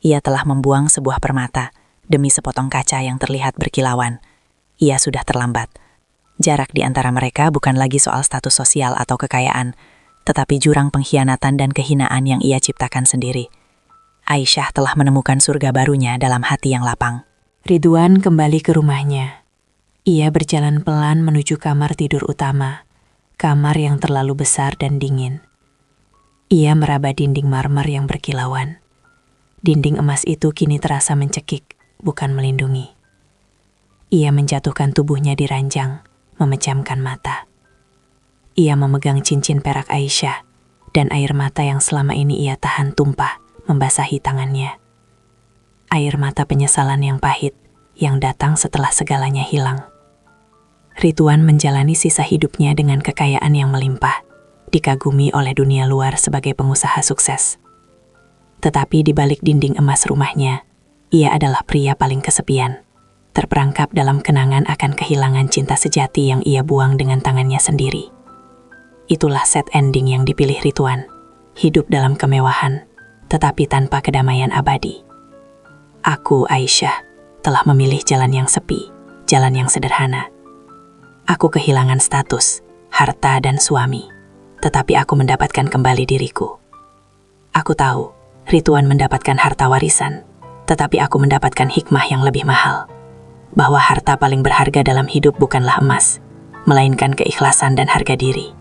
ia telah membuang sebuah permata demi sepotong kaca yang terlihat berkilauan. Ia sudah terlambat. Jarak di antara mereka bukan lagi soal status sosial atau kekayaan, tetapi jurang pengkhianatan dan kehinaan yang ia ciptakan sendiri. Aisyah telah menemukan surga barunya dalam hati yang lapang. Ridwan kembali ke rumahnya. Ia berjalan pelan menuju kamar tidur utama, kamar yang terlalu besar dan dingin. Ia meraba dinding marmer yang berkilauan. Dinding emas itu kini terasa mencekik, bukan melindungi. Ia menjatuhkan tubuhnya di ranjang, memejamkan mata. Ia memegang cincin perak Aisyah, dan air mata yang selama ini ia tahan tumpah, membasahi tangannya. Air mata penyesalan yang pahit, yang datang setelah segalanya hilang. Ridwan menjalani sisa hidupnya dengan kekayaan yang melimpah, dikagumi oleh dunia luar sebagai pengusaha sukses. Tetapi di balik dinding emas rumahnya, ia adalah pria paling kesepian, terperangkap dalam kenangan akan kehilangan cinta sejati yang ia buang dengan tangannya sendiri. Itulah set ending yang dipilih Ridwan, hidup dalam kemewahan, tetapi tanpa kedamaian abadi. Aku, Aisyah, telah memilih jalan yang sepi, jalan yang sederhana. Aku kehilangan status, harta, dan suami, tetapi aku mendapatkan kembali diriku. Aku tahu, Ridwan mendapatkan harta warisan, tetapi aku mendapatkan hikmah yang lebih mahal. Bahwa harta paling berharga dalam hidup bukanlah emas, melainkan keikhlasan dan harga diri.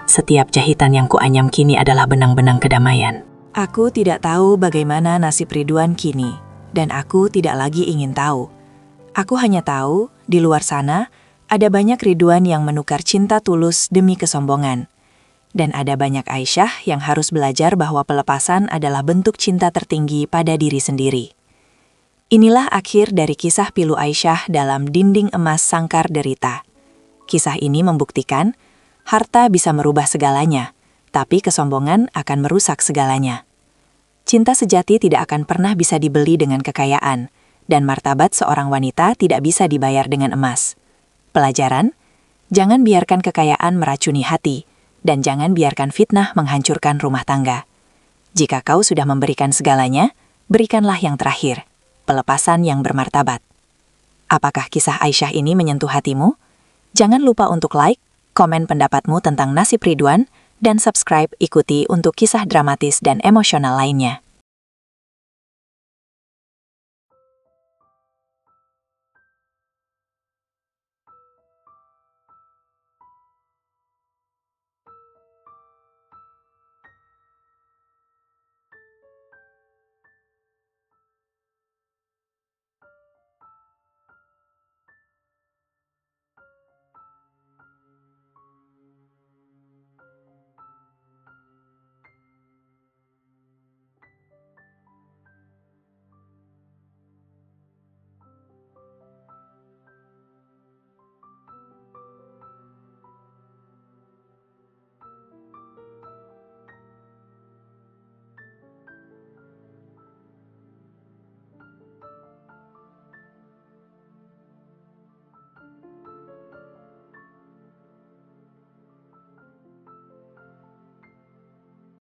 Setiap jahitan yang kuanyam kini adalah benang-benang kedamaian. Aku tidak tahu bagaimana nasib Ridwan kini, dan aku tidak lagi ingin tahu. Aku hanya tahu, di luar sana, ada banyak Ridwan yang menukar cinta tulus demi kesombongan. Dan ada banyak Aisyah yang harus belajar bahwa pelepasan adalah bentuk cinta tertinggi pada diri sendiri. Inilah akhir dari kisah pilu Aisyah dalam Dinding Emas Sangkar Derita. Kisah ini membuktikan, harta bisa merubah segalanya, tapi kesombongan akan merusak segalanya. Cinta sejati tidak akan pernah bisa dibeli dengan kekayaan, dan martabat seorang wanita tidak bisa dibayar dengan emas. Pelajaran, jangan biarkan kekayaan meracuni hati, dan jangan biarkan fitnah menghancurkan rumah tangga. Jika kau sudah memberikan segalanya, berikanlah yang terakhir, pelepasan yang bermartabat. Apakah kisah Aisyah ini menyentuh hatimu? Jangan lupa untuk like, komen pendapatmu tentang nasib Ridwan, dan subscribe ikuti untuk kisah dramatis dan emosional lainnya.